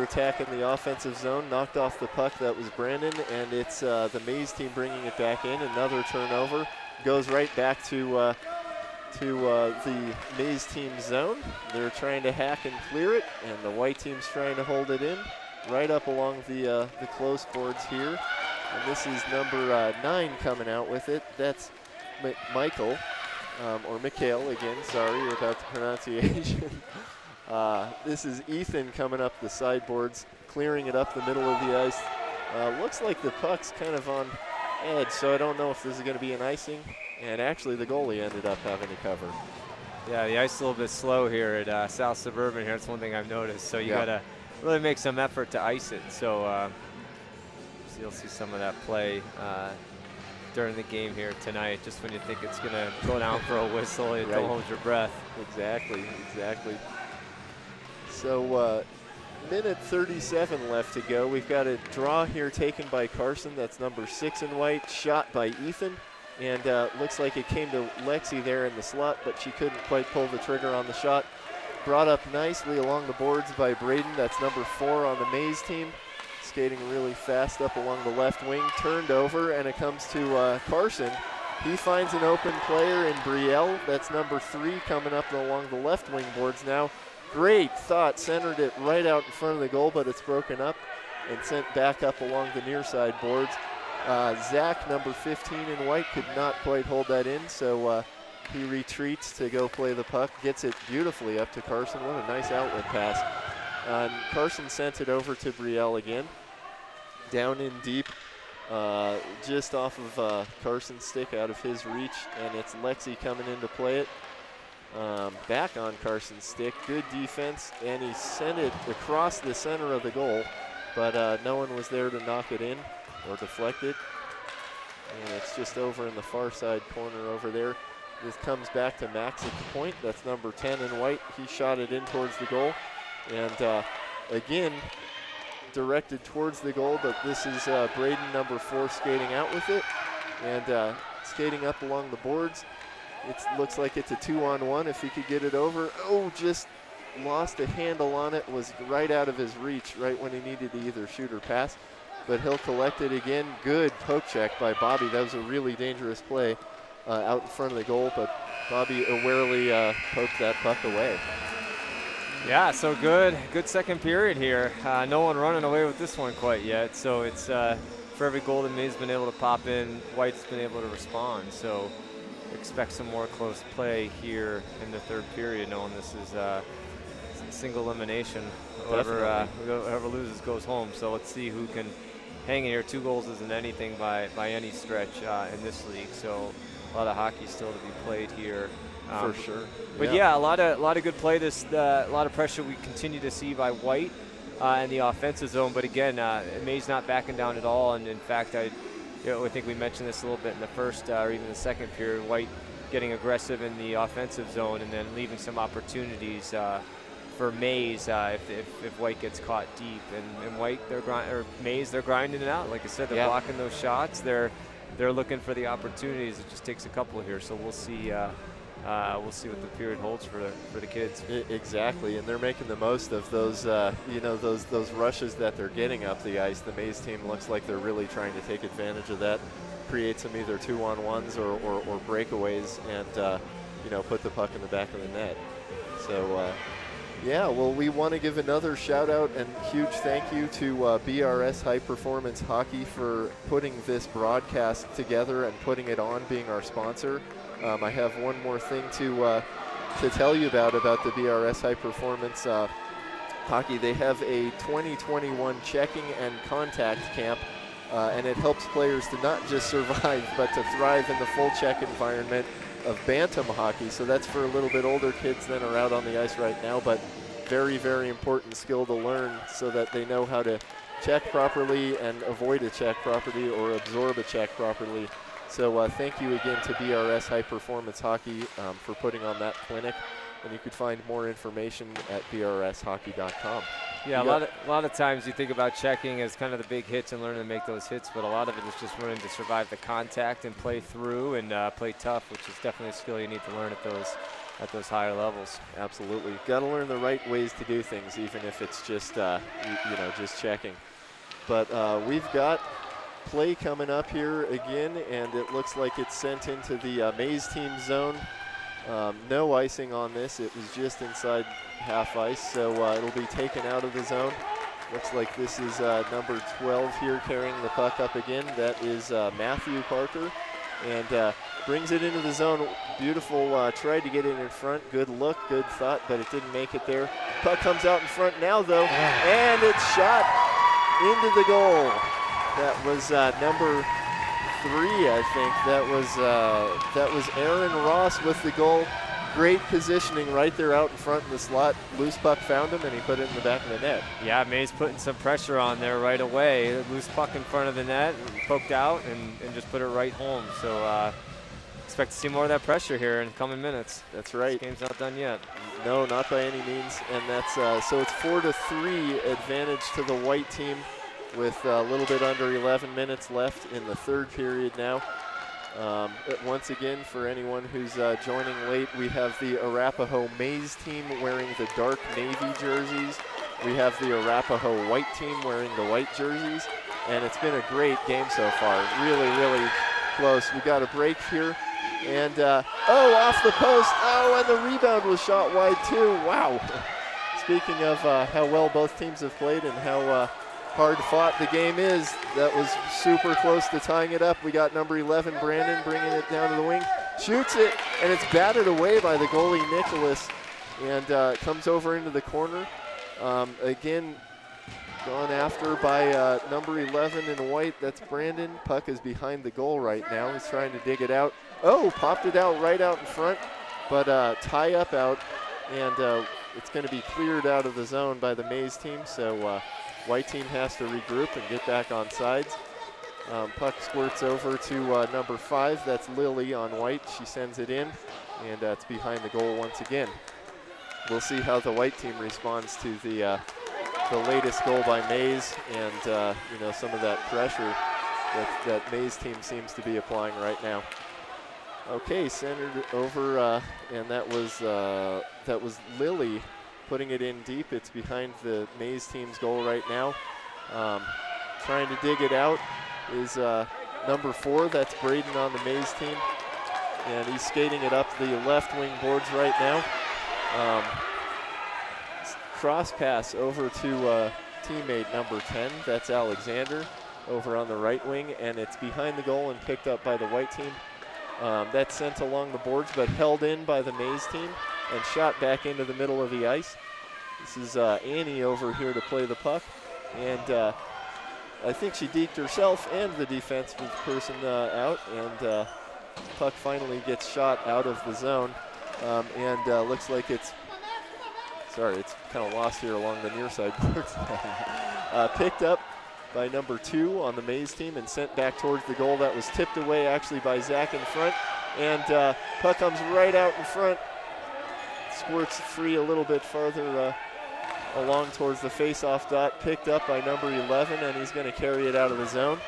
attack in the offensive zone. Knocked off the puck. That was Brandon, and it's the Maize team bringing it back in. Another turnover. Goes right back to the Maize team zone. They're trying to hack and clear it, and the White team's trying to hold it in right up along the close boards here. And this is number 9 coming out with it. That's Michael, or Mikhail again, sorry about the pronunciation. This is Ethan coming up the sideboards, clearing it up the middle of the ice. Looks like the puck's kind of on edge, so I don't know if this is going to be an icing. And actually, the goalie ended up having to cover. Yeah, the ice is a little bit slow here at South Suburban here. That's one thing I've noticed. So you got to really make some effort to ice it. So you'll see some of that play during the game here tonight. Just when you think it's going to go down for a whistle, you don't hold your breath. Exactly. So minute 37 left to go. We've got a draw here taken by Carson. That's number 6 in White. Shot by Ethan. And looks like it came to Lexi there in the slot, but she couldn't quite pull the trigger on the shot. Brought up nicely along the boards by Braden. That's number 4 on the Maize team. Skating really fast up along the left wing. Turned over, and it comes to Carson. He finds an open player in Brielle. That's number 3 coming up along the left wing boards now. Great thought, centered it right out in front of the goal, but it's broken up and sent back up along the near side boards. Zach, number 15 in White, could not quite hold that in, so he retreats to go play the puck. Gets it beautifully up to Carson. What a nice outlet pass. Carson sent it over to Brielle again. Down in deep, just off of Carson's stick, out of his reach, and it's Lexi coming in to play it. Back on Carson's stick. Good defense, and he sent it across the center of the goal, but no one was there to knock it in or deflect it. And it's just over in the far side corner over there. This comes back to Max at the point. That's number 10 in White. He shot it in towards the goal. And again, directed towards the goal, but this is Braden, number 4, skating out with it. And skating up along the boards. It looks like it's a 2-on-1 if he could get it over. Oh, just lost a handle on it. Was right out of his reach right when he needed to either shoot or pass. But he'll collect it again. Good poke check by Bobby. That was a really dangerous play out in front of the goal, but Bobby awarely poked that puck away. Yeah, so good second period here. No one running away with this one quite yet. So it's for every goal that Maize been able to pop in, White's been able to respond. So expect some more close play here in the third period, knowing this is single elimination. Whoever loses goes home. So let's see who can hang in here. 2 goals isn't anything by any stretch in this league. So a lot of hockey still to be played here. For sure. But yeah, a lot of good play. A lot of pressure we continue to see by White in the offensive zone. But again, Maize not backing down at all. And in fact, I think we mentioned this a little bit in the first or even the second period. White getting aggressive in the offensive zone and then leaving some opportunities for Maize if White gets caught deep. And White, Maize, they're grinding it out. Like I said, they're blocking those shots. They're looking for the opportunities. It just takes a couple here, so we'll see. We'll see what the period holds for the kids. Exactly, and they're making the most of those, those rushes that they're getting up the ice. The Maize team looks like they're really trying to take advantage of that, create some either 2-on-1s or breakaways, and put the puck in the back of the net. So, well, we want to give another shout out and huge thank you to BRS High Performance Hockey for putting this broadcast together and putting it on, being our sponsor. I have one more thing to tell you about the BRS High Performance Hockey. They have a 2021 checking and contact camp, and it helps players to not just survive, but to thrive in the full check environment of bantam hockey. So that's for a little bit older kids than are out on the ice right now, but very, very important skill to learn so that they know how to check properly and avoid a check properly or absorb a check properly. So thank you again to BRS High Performance Hockey for putting on that clinic, and you could find more information at brshockey.com. Yeah, a lot of times you think about checking as kind of the big hits and learning to make those hits, but a lot of it is just learning to survive the contact and play through and play tough, which is definitely a skill you need to learn at those higher levels. Absolutely, got to learn the right ways to do things, even if it's just just checking. But we've got play coming up here again, and it looks like it's sent into the Maize team zone. No icing on this. It was just inside half ice, so it'll be taken out of the zone. Looks like this is number 12 here carrying the puck up again. That is Matthew Parker, and brings it into the zone. Beautiful, tried to get it in front. Good look, good thought, but it didn't make it there. Puck comes out in front now, though, and it's shot into the goal. That was number 3, I think. That was Aaron Ross with the goal. Great positioning right there out in front in the slot. Loose puck found him, and he put it in the back of the net. Yeah, Maize putting some pressure on there right away. Loose puck in front of the net, and poked out, and just put it right home. So expect to see more of that pressure here in the coming minutes. That's right. This game's not done yet. No, not by any means. And that's so it's 4-3 advantage to the White team, with a little bit under 11 minutes left in the third period now. Once again, for anyone who's joining late, we have the Arapahoe Maize team wearing the dark navy jerseys. We have the Arapahoe White team wearing the white jerseys. And it's been a great game so far. Really, really close. We got a break here. And, off the post. Oh, and the rebound was shot wide too. Wow. Speaking of how well both teams have played and how hard fought the game is, that was super close to tying it up. We got number 11, Brandon, bringing it down to the wing, shoots it, and it's batted away by the goalie, Nicholas, and comes over into the corner. Again, gone after by number 11 in white. That's Brandon. Puck is behind the goal right now. He's trying to dig it out. Oh, popped it out right out in front, but tie up out, and it's going to be cleared out of the zone by the Maize team. So White team has to regroup and get back on sides. Puck squirts over to number 5. That's Lily on White. She sends it in, and it's behind the goal once again. We'll see how the White team responds to the latest goal by Maize, and some of that pressure that Maize team seems to be applying right now. Okay, centered over, and that was Lily putting it in deep. It's behind the Maize team's goal right now. Trying to dig it out is number 4. That's Braden on the Maize team, and he's skating it up the left wing boards right now. Cross pass over to teammate number 10. That's Alexander over on the right wing, and it's behind the goal and picked up by the White team. That's sent along the boards, but held in by the Maize team and shot back into the middle of the ice. This is Annie over here to play the puck, and I think she deked herself and the defensive person out, and puck finally gets shot out of the zone, and looks like it's kind of lost here along the near side boards. Picked up by number 2 on the Maize team and sent back towards the goal. That was tipped away actually by Zach in front. And puck comes right out in front. Squirts free a little bit farther along towards the face-off dot. Picked up by number 11, and he's going to carry it out of the zone.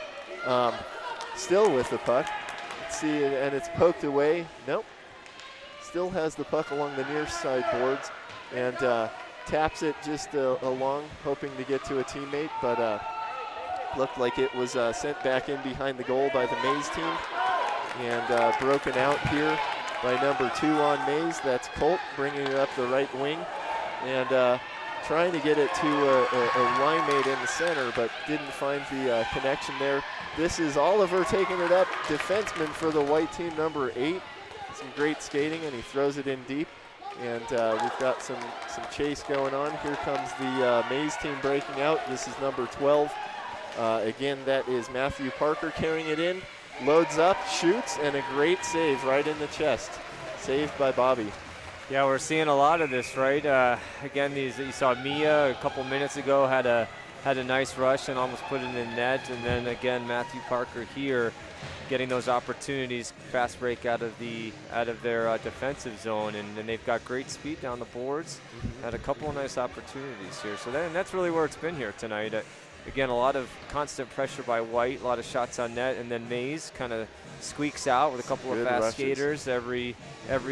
Still with the puck. Let's see, and it's poked away. Nope. Still has the puck along the near side boards and taps it just along, hoping to get to a teammate, but looked like it was sent back in behind the goal by the Maize team and broken out here by number 2 on Maize. That's Colt bringing it up the right wing and trying to get it to a line mate in the center, but didn't find the connection there. This is Oliver taking it up, defenseman for the white team, number 8. Some great skating, and he throws it in deep. And we've got some chase going on. Here comes the Maize team breaking out. This is number 12. Again, that is Matthew Parker carrying it in. Loads up, shoots, and a great save right in the chest. Saved by Bobby. Yeah, we're seeing a lot of this, right? Again, you saw Mia a couple minutes ago had a nice rush and almost put it in net, and then again Matthew Parker here getting those opportunities, fast break out of their defensive zone, and they've got great speed down the boards. Had a couple of nice opportunities here, so that's really where it's been here tonight. Again, a lot of constant pressure by White, a lot of shots on net, and then Maize kind of squeaks out with a couple of fast skaters every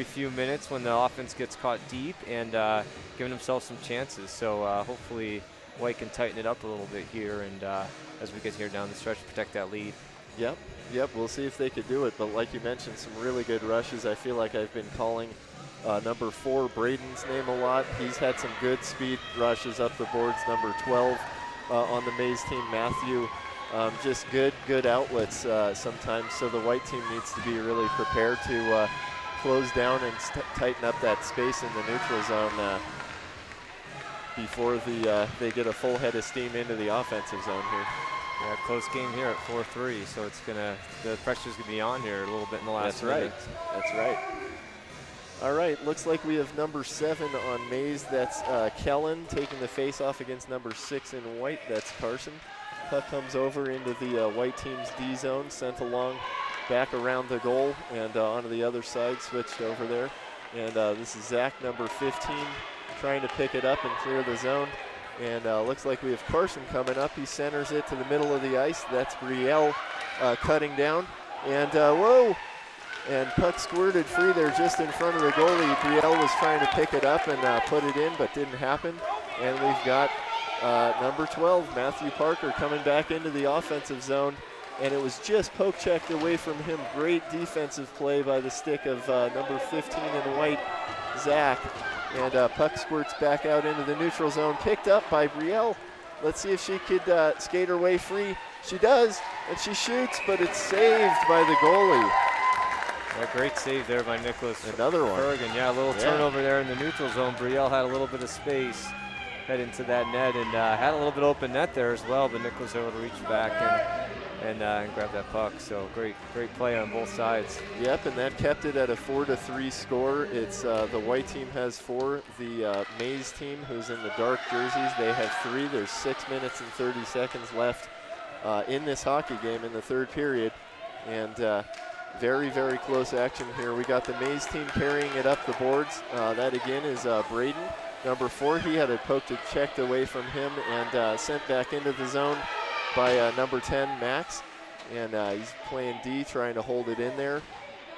few minutes when the offense gets caught deep and giving themselves some chances. So hopefully White can tighten it up a little bit here, and as we get here down the stretch, protect that lead. Yep, we'll see if they could do it. But like you mentioned, some really good rushes. I feel like I've been calling number 4, Braden's name a lot. He's had some good speed rushes up the boards. Number 12 on the Maize team, Matthew. Just good outlets sometimes. So the white team needs to be really prepared to close down and tighten up that space in the neutral zone before they get a full head of steam into the offensive zone here. Yeah, close game here at 4-3, so the pressure's gonna be on here a little bit in the last minute. That's right. All right, looks like we have number 7 on Maize. That's Kellen taking the face-off against number 6 in white. That's Carson. Puck comes over into the white team's D zone, sent along back around the goal and onto the other side, switched over there. And this is Zach, number 15, trying to pick it up and clear the zone. And looks like we have Carson coming up. He centers it to the middle of the ice. That's Brielle cutting down. And whoa! And puck squirted free there just in front of the goalie. Brielle was trying to pick it up and put it in, but didn't happen. And we've got number 12, Matthew Parker, coming back into the offensive zone. And it was just poke checked away from him. Great defensive play by the stick of number 15 in white, Zach. And puck squirts back out into the neutral zone, picked up by Brielle. Let's see if she could skate her way free. She does, and she shoots, but it's saved by the goalie. Yeah, great save there by Nicholas. Another one. Bergen. Yeah, a little turnover there in the neutral zone. Brielle had a little bit of space, head into that net, and had a little bit of open net there as well, but Nicholas was able to reach back and grab that puck. So great play on both sides. Yep, and that kept it at a 4-3 score. It's the white team has 4. The Maize team, who's in the dark jerseys, they have 3. There's 6 minutes and 30 seconds left in this hockey game in the third period. And very, very close action here. We got the Maize team carrying it up the boards. That again is Braden, number 4. He had it poked and checked away from him and sent back into the zone by number 10, Max. And he's playing D, trying to hold it in there.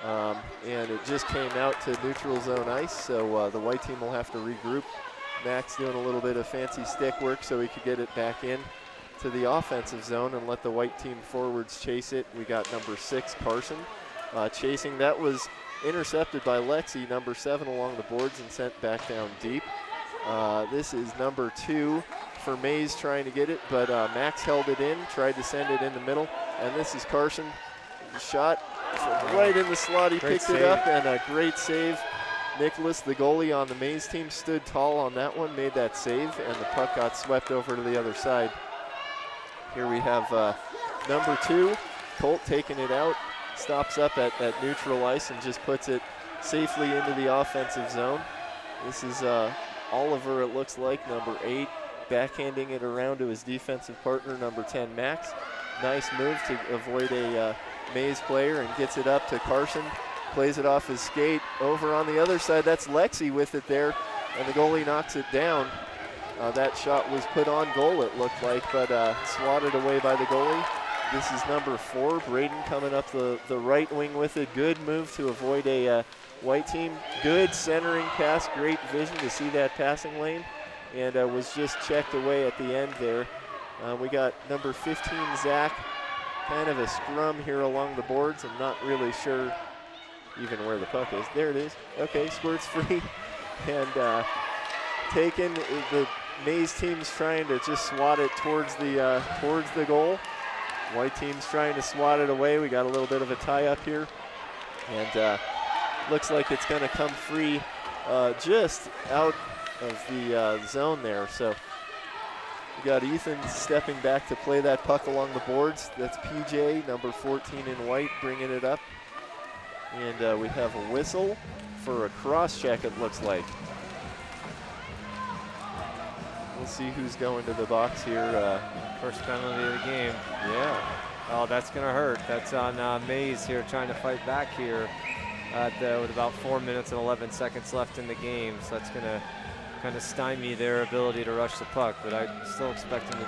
And it just came out to neutral zone ice, so the white team will have to regroup. Max doing a little bit of fancy stick work so he could get it back in to the offensive zone and let the white team forwards chase it. We got number 6, Carson, chasing. That was intercepted by Lexi, number 7, along the boards and sent back down deep. This is number 2 for Maize trying to get it, but Max held it in, tried to send it in the middle, and this is Carson. Shot right in the slot. He picked it up, and a great save. Nicholas, the goalie on the Maize team, stood tall on that one, made that save, and the puck got swept over to the other side. Here we have number 2, Colt, taking it out, stops up at neutral ice and just puts it safely into the offensive zone. This is Oliver, it looks like, number 8. backhanding it around to his defensive partner, number 10, Max. Nice move to avoid a Maize player and gets it up to Carson. Plays it off his skate. Over on the other side, that's Lexi with it there, and the goalie knocks it down. That shot was put on goal, it looked like, but swatted away by the goalie. This is number 4, Braden coming up the right wing with it. Good move to avoid a white team. Good centering pass, great vision to see that passing lane, and was just checked away at the end there. We got number 15, Zach, kind of a scrum here along the boards. I'm not really sure even where the puck is. There it is. Okay, squirts free. And taken, the Maize team's trying to just swat it towards the goal. White team's trying to swat it away. We got a little bit of a tie-up here. And looks like it's going to come free just out of the zone there. So we got Ethan stepping back to play that puck along the boards. That's PJ, number 14 in white, bringing it up. And we have a whistle for a cross-check, it looks like. We'll see who's going to the box here. First penalty of the game. Yeah. Oh, that's going to hurt. That's on Maize here trying to fight back here with about 4 minutes and 11 seconds left in the game. So that's going to kind of stymie their ability to rush the puck. But I still expect them to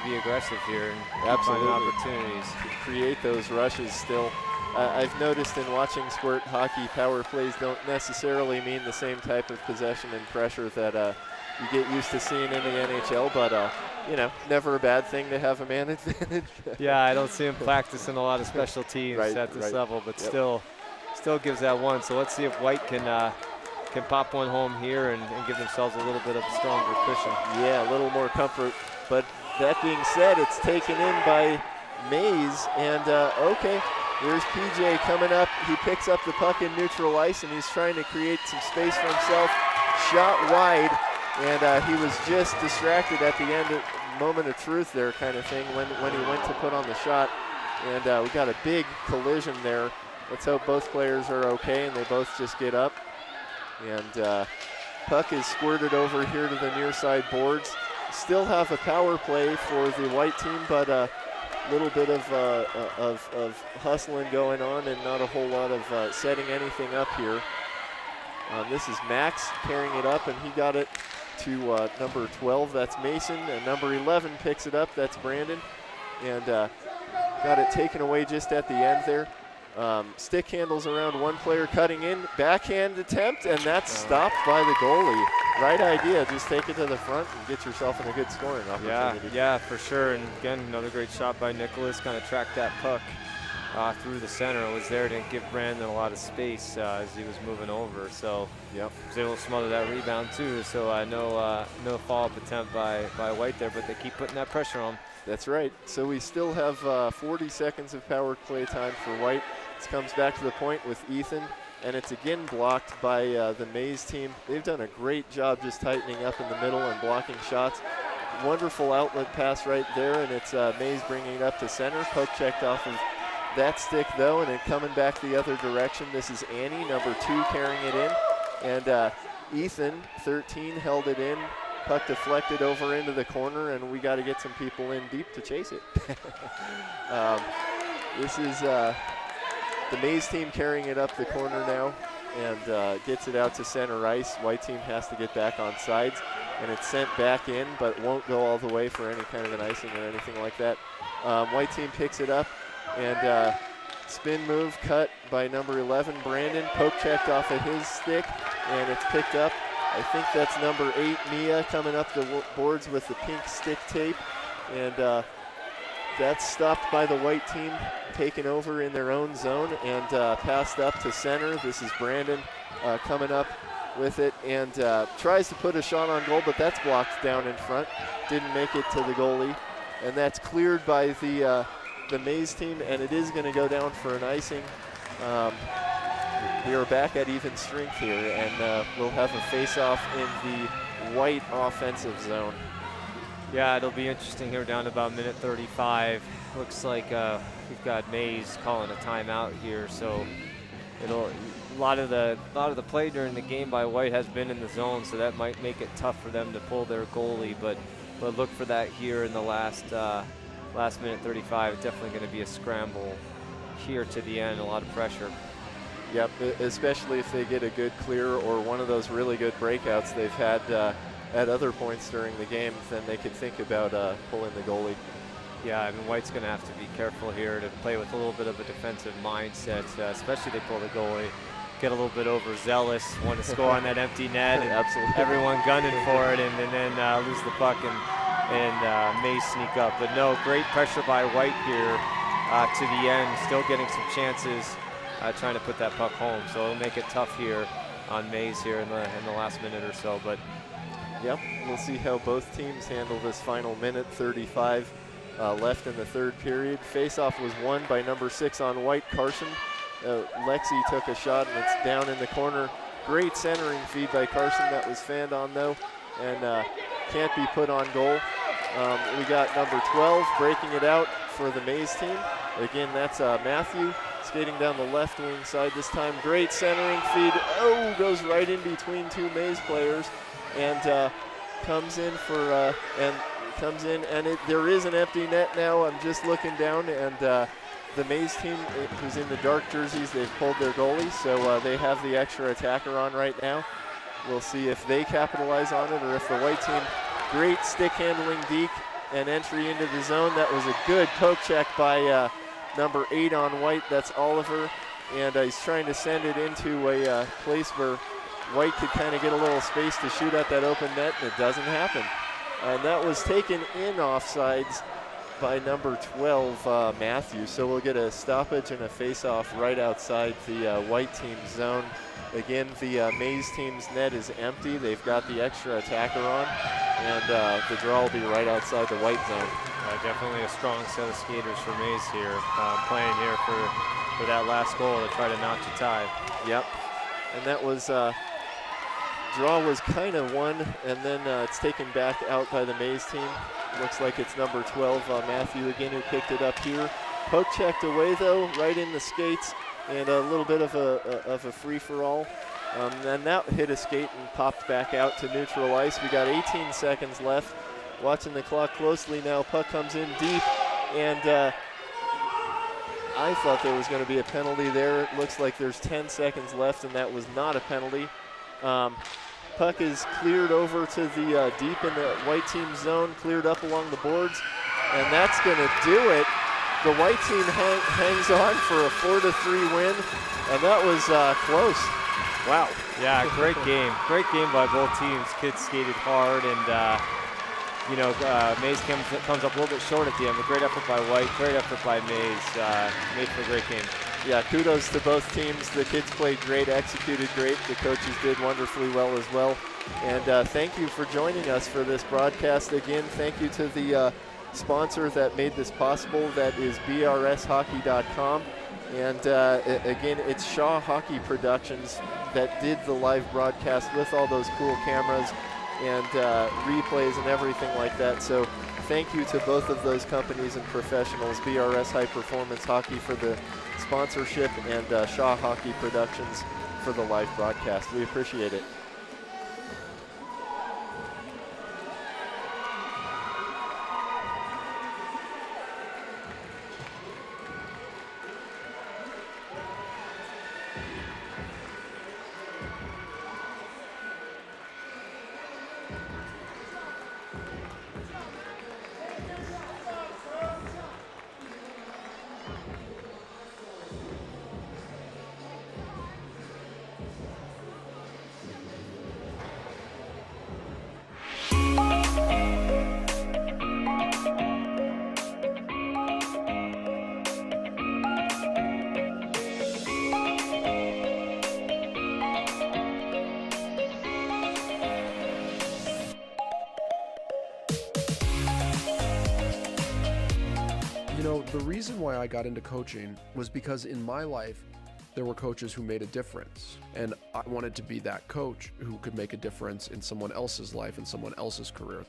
be aggressive here and find opportunities. Create those rushes still. I've noticed in watching squirt hockey, power plays don't necessarily mean the same type of possession and pressure that you get used to seeing in the NHL, but you know, never a bad thing to have a man advantage. Yeah, I don't see him practicing a lot of special teams at this level, but still gives that one. So let's see if White can pop one home here and give themselves a little bit of a stronger cushion. Yeah, a little more comfort. But that being said, it's taken in by Maize, and okay, there's PJ coming up. He picks up the puck in neutral ice, and he's trying to create some space for himself. Shot wide. And he was just distracted at the end, moment of truth there kind of thing when he went to put on the shot. And we got a big collision there. Let's hope both players are okay and they both just get up. And puck is squirted over here to the near side boards. Still have a power play for the white team, but a little bit of hustling going on and not a whole lot of setting anything up here. This is Max carrying it up, and he got it to number 12, that's Mason, and number 11 picks it up, that's Brandon, and got it taken away just at the end there. Stick handles around one player cutting in, backhand attempt, and that's stopped by the goalie. Right idea, just take it to the front and get yourself in a good scoring opportunity. Yeah, for sure, and again, another great shot by Nicholas, kind of tracked that puck through the center. It was there, didn't give Brandon a lot of space as he was moving over, so was able to smother that rebound too. So no follow-up attempt by White there, but they keep putting that pressure on. That's right. So we still have 40 seconds of power play time for White. This comes back to the point with Ethan, and it's again blocked by the Maize team. They've done a great job just tightening up in the middle and blocking shots. Wonderful outlet pass right there, and it's Maize bringing it up to center. Poke checked off of that stick though, and then coming back the other direction. This is Annie, number 2, carrying it in, and Ethan, 13, held it in. Puck deflected over into the corner, and we got to get some people in deep to chase it. This is the Maize team carrying it up the corner now, and gets it out to center ice. White team has to get back on sides, and it's sent back in, but won't go all the way for any kind of an icing or anything like that. White team picks it up, and spin move cut by number 11, Brandon. Poke checked off of his stick, and it's picked up. I think that's number 8, Mia, coming up the boards with the pink stick tape. And that's stopped by the white team, taken over in their own zone, and passed up to center. This is Brandon coming up with it, and tries to put a shot on goal, but that's blocked down in front. Didn't make it to the goalie. And that's cleared by the Maize team, and it is going to go down for an icing. We are back at even strength here, and we'll have a face-off in the white offensive zone. Yeah, it'll be interesting here down to about minute 35. Looks like we've got Maize calling a timeout here, so a lot of the play during the game by White has been in the zone, so that might make it tough for them to pull their goalie. But look for that here in the last minute 35. Definitely going to be a scramble here to the end. A lot of pressure. Yep, especially if they get a good clear or one of those really good breakouts they've had at other points during the game, then they could think about pulling the goalie. Yeah, I mean, White's going to have to be careful here to play with a little bit of a defensive mindset, especially they pull the goalie, get a little bit overzealous, want to score on that empty net, and Absolutely. everyone gunning for it, and then lose the puck and Maize sneak up. But no, great pressure by White here to the end, still getting some chances, trying to put that puck home. So it'll make it tough here on Maize here in the last minute or so. But yep, we'll see how both teams handle this final minute 35 left in the third period. Faceoff was won by number 6 on White, Carson. Lexi took a shot and it's down in the corner. Great centering feed by Carson that was fanned on though, and can't be put on goal. We got number 12 breaking it out for the Maize team. Again, that's Matthew skating down the left wing side this time. Great centering feed. Oh, goes right in between two Maize players and comes in for there is an empty net now. I'm just looking down, and the Maize team, who's in the dark jerseys, they've pulled their goalie, so they have the extra attacker on right now. We'll see if they capitalize on it or if the White team. Great stick handling deke and entry into the zone. That was a good poke check by number 8 on White. That's Oliver, and he's trying to send it into a place where White could kind of get a little space to shoot at that open net, and it doesn't happen. And that was taken in offsides by number 12, Matthew. So we'll get a stoppage and a face-off right outside the White team's zone. Again, the Maize team's net is empty. They've got the extra attacker on, and the draw will be right outside the White zone. Definitely a strong set of skaters for Maize here, playing here for that last goal to try to notch a tie. Yep, and that was, draw was kind of won, and then it's taken back out by the Maize team. Looks like it's number 12, Matthew again, who picked it up here. Poke checked away though, right in the skates, and a little bit of a free-for-all. And that hit a skate and popped back out to neutral ice. We got 18 seconds left. Watching the clock closely now, puck comes in deep, and I thought there was going to be a penalty there. It looks like there's 10 seconds left, and that was not a penalty. Puck is cleared over to the deep in the White team zone, cleared up along the boards, and that's going to do it. The White team hangs on for a 4-3 win, and that was close. Wow. Yeah, great game. Great game by both teams. Kids skated hard, and Maize comes up a little bit short at the end, but great effort by White, great effort by Maize. Made for a great game. Yeah, kudos to both teams. The kids played great, executed great. The coaches did wonderfully well as well. And thank you for joining us for this broadcast. Again, thank you to the sponsor that made this possible. That is BRSHockey.com. And again, it's Shaw Hockey Productions that did the live broadcast with all those cool cameras and replays and everything like that. So thank you to both of those companies and professionals, BRS High Performance Hockey for the sponsorship and Shaw Hockey Productions for the live broadcast. We appreciate it. You know, the reason why I got into coaching was because in my life, there were coaches who made a difference. And I wanted to be that coach who could make a difference in someone else's life and someone else's career.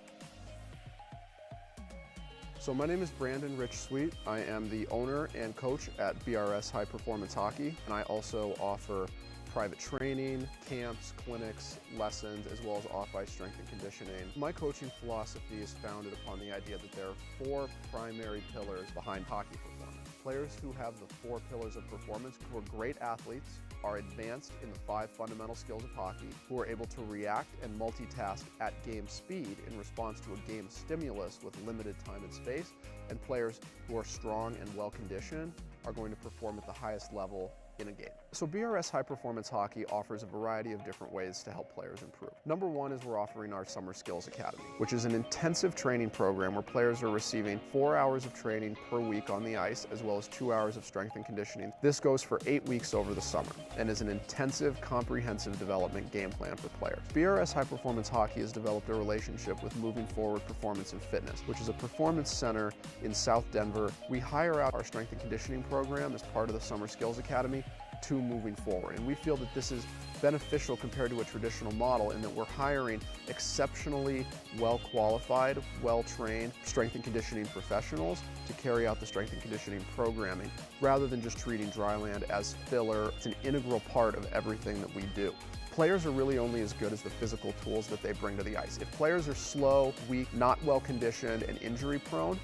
So my name is Brandon Rich Sweet. I am the owner and coach at BRS High Performance Hockey, and I also offer private training, camps, clinics, lessons, as well as off-ice strength and conditioning. My coaching philosophy is founded upon the idea that there are 4 primary pillars behind hockey performance. Players who have the 4 pillars of performance, who are great athletes, are advanced in the 5 fundamental skills of hockey, who are able to react and multitask at game speed in response to a game stimulus with limited time and space, and players who are strong and well-conditioned are going to perform at the highest level in a game. So BRS High Performance Hockey offers a variety of different ways to help players improve. Number 1 is we're offering our Summer Skills Academy, which is an intensive training program where players are receiving 4 hours of training per week on the ice, as well as 2 hours of strength and conditioning. This goes for 8 weeks over the summer and is an intensive, comprehensive development game plan for players. BRS High Performance Hockey has developed a relationship with Moving Forward Performance and Fitness, which is a performance center in South Denver. We hire out our strength and conditioning program as part of the Summer Skills Academy to Moving Forward. And we feel that this is beneficial compared to a traditional model in that we're hiring exceptionally well-qualified, well-trained strength and conditioning professionals to carry out the strength and conditioning programming, rather than just treating dryland as filler. It's an integral part of everything that we do. Players are really only as good as the physical tools that they bring to the ice. If players are slow, weak, not well-conditioned, and injury-prone,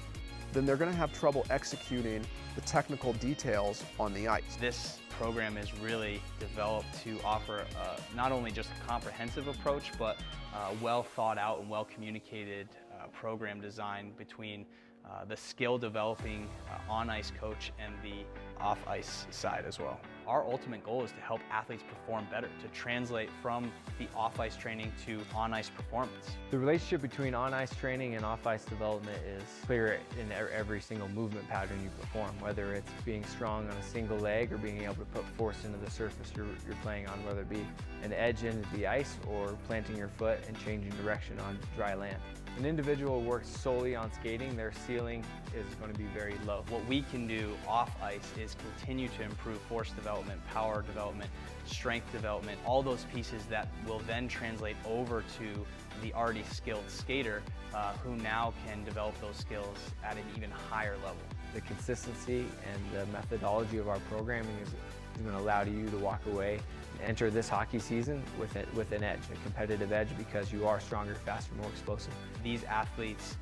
then they're going to have trouble executing the technical details on the ice. This program is really developed to offer not only just a comprehensive approach, but well thought out and well communicated program design between the skill developing on-ice coach and the off-ice side as well. Our ultimate goal is to help athletes perform better, to translate from the off-ice training to on-ice performance. The relationship between on-ice training and off-ice development is clear in every single movement pattern you perform, whether it's being strong on a single leg or being able to put force into the surface you're playing on, whether it be an edge into the ice or planting your foot and changing direction on dry land. An individual who works solely on skating, their ceiling is going to be very low. What we can do off ice is continue to improve force development, power development, strength development, all those pieces that will then translate over to the already skilled skater who now can develop those skills at an even higher level. The consistency and the methodology of our programming is going to allow you to walk away and enter this hockey season with an edge, a competitive edge, because you are stronger, faster, more explosive. These athletes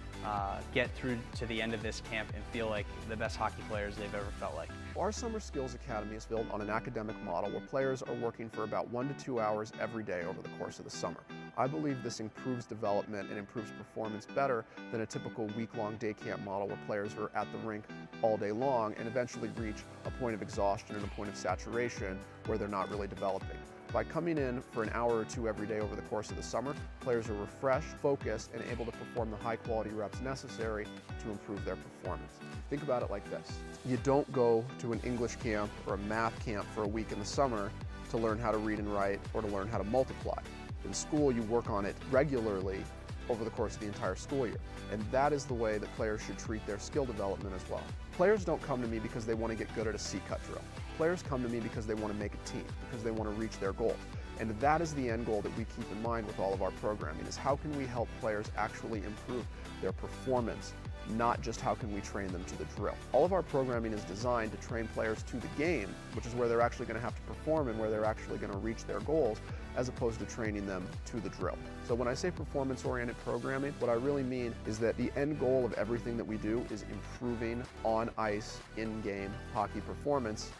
get through to the end of this camp and feel like the best hockey players they've ever felt like. Our Summer Skills Academy is built on an academic model where players are working for about 1 to 2 hours every day over the course of the summer. I believe this improves development and improves performance better than a typical week-long day camp model where players are at the rink all day long and eventually reach a point of exhaustion and a point of saturation where they're not really developing. By coming in for an hour or 2 every day over the course of the summer, players are refreshed, focused, and able to perform the high-quality reps necessary to improve their performance. Think about it like this. You don't go to an English camp or a math camp for a week in the summer to learn how to read and write or to learn how to multiply. In school, you work on it regularly over the course of the entire school year. And that is the way that players should treat their skill development as well. Players don't come to me because they want to get good at a C-cut drill. Players come to me because they want to make a team, because they want to reach their goals. And that is the end goal that we keep in mind with all of our programming, is how can we help players actually improve their performance, not just how can we train them to the drill. All of our programming is designed to train players to the game, which is where they're actually going to have to perform and where they're actually going to reach their goals, as opposed to training them to the drill. So when I say performance-oriented programming, what I really mean is that the end goal of everything that we do is improving on-ice, in-game hockey performance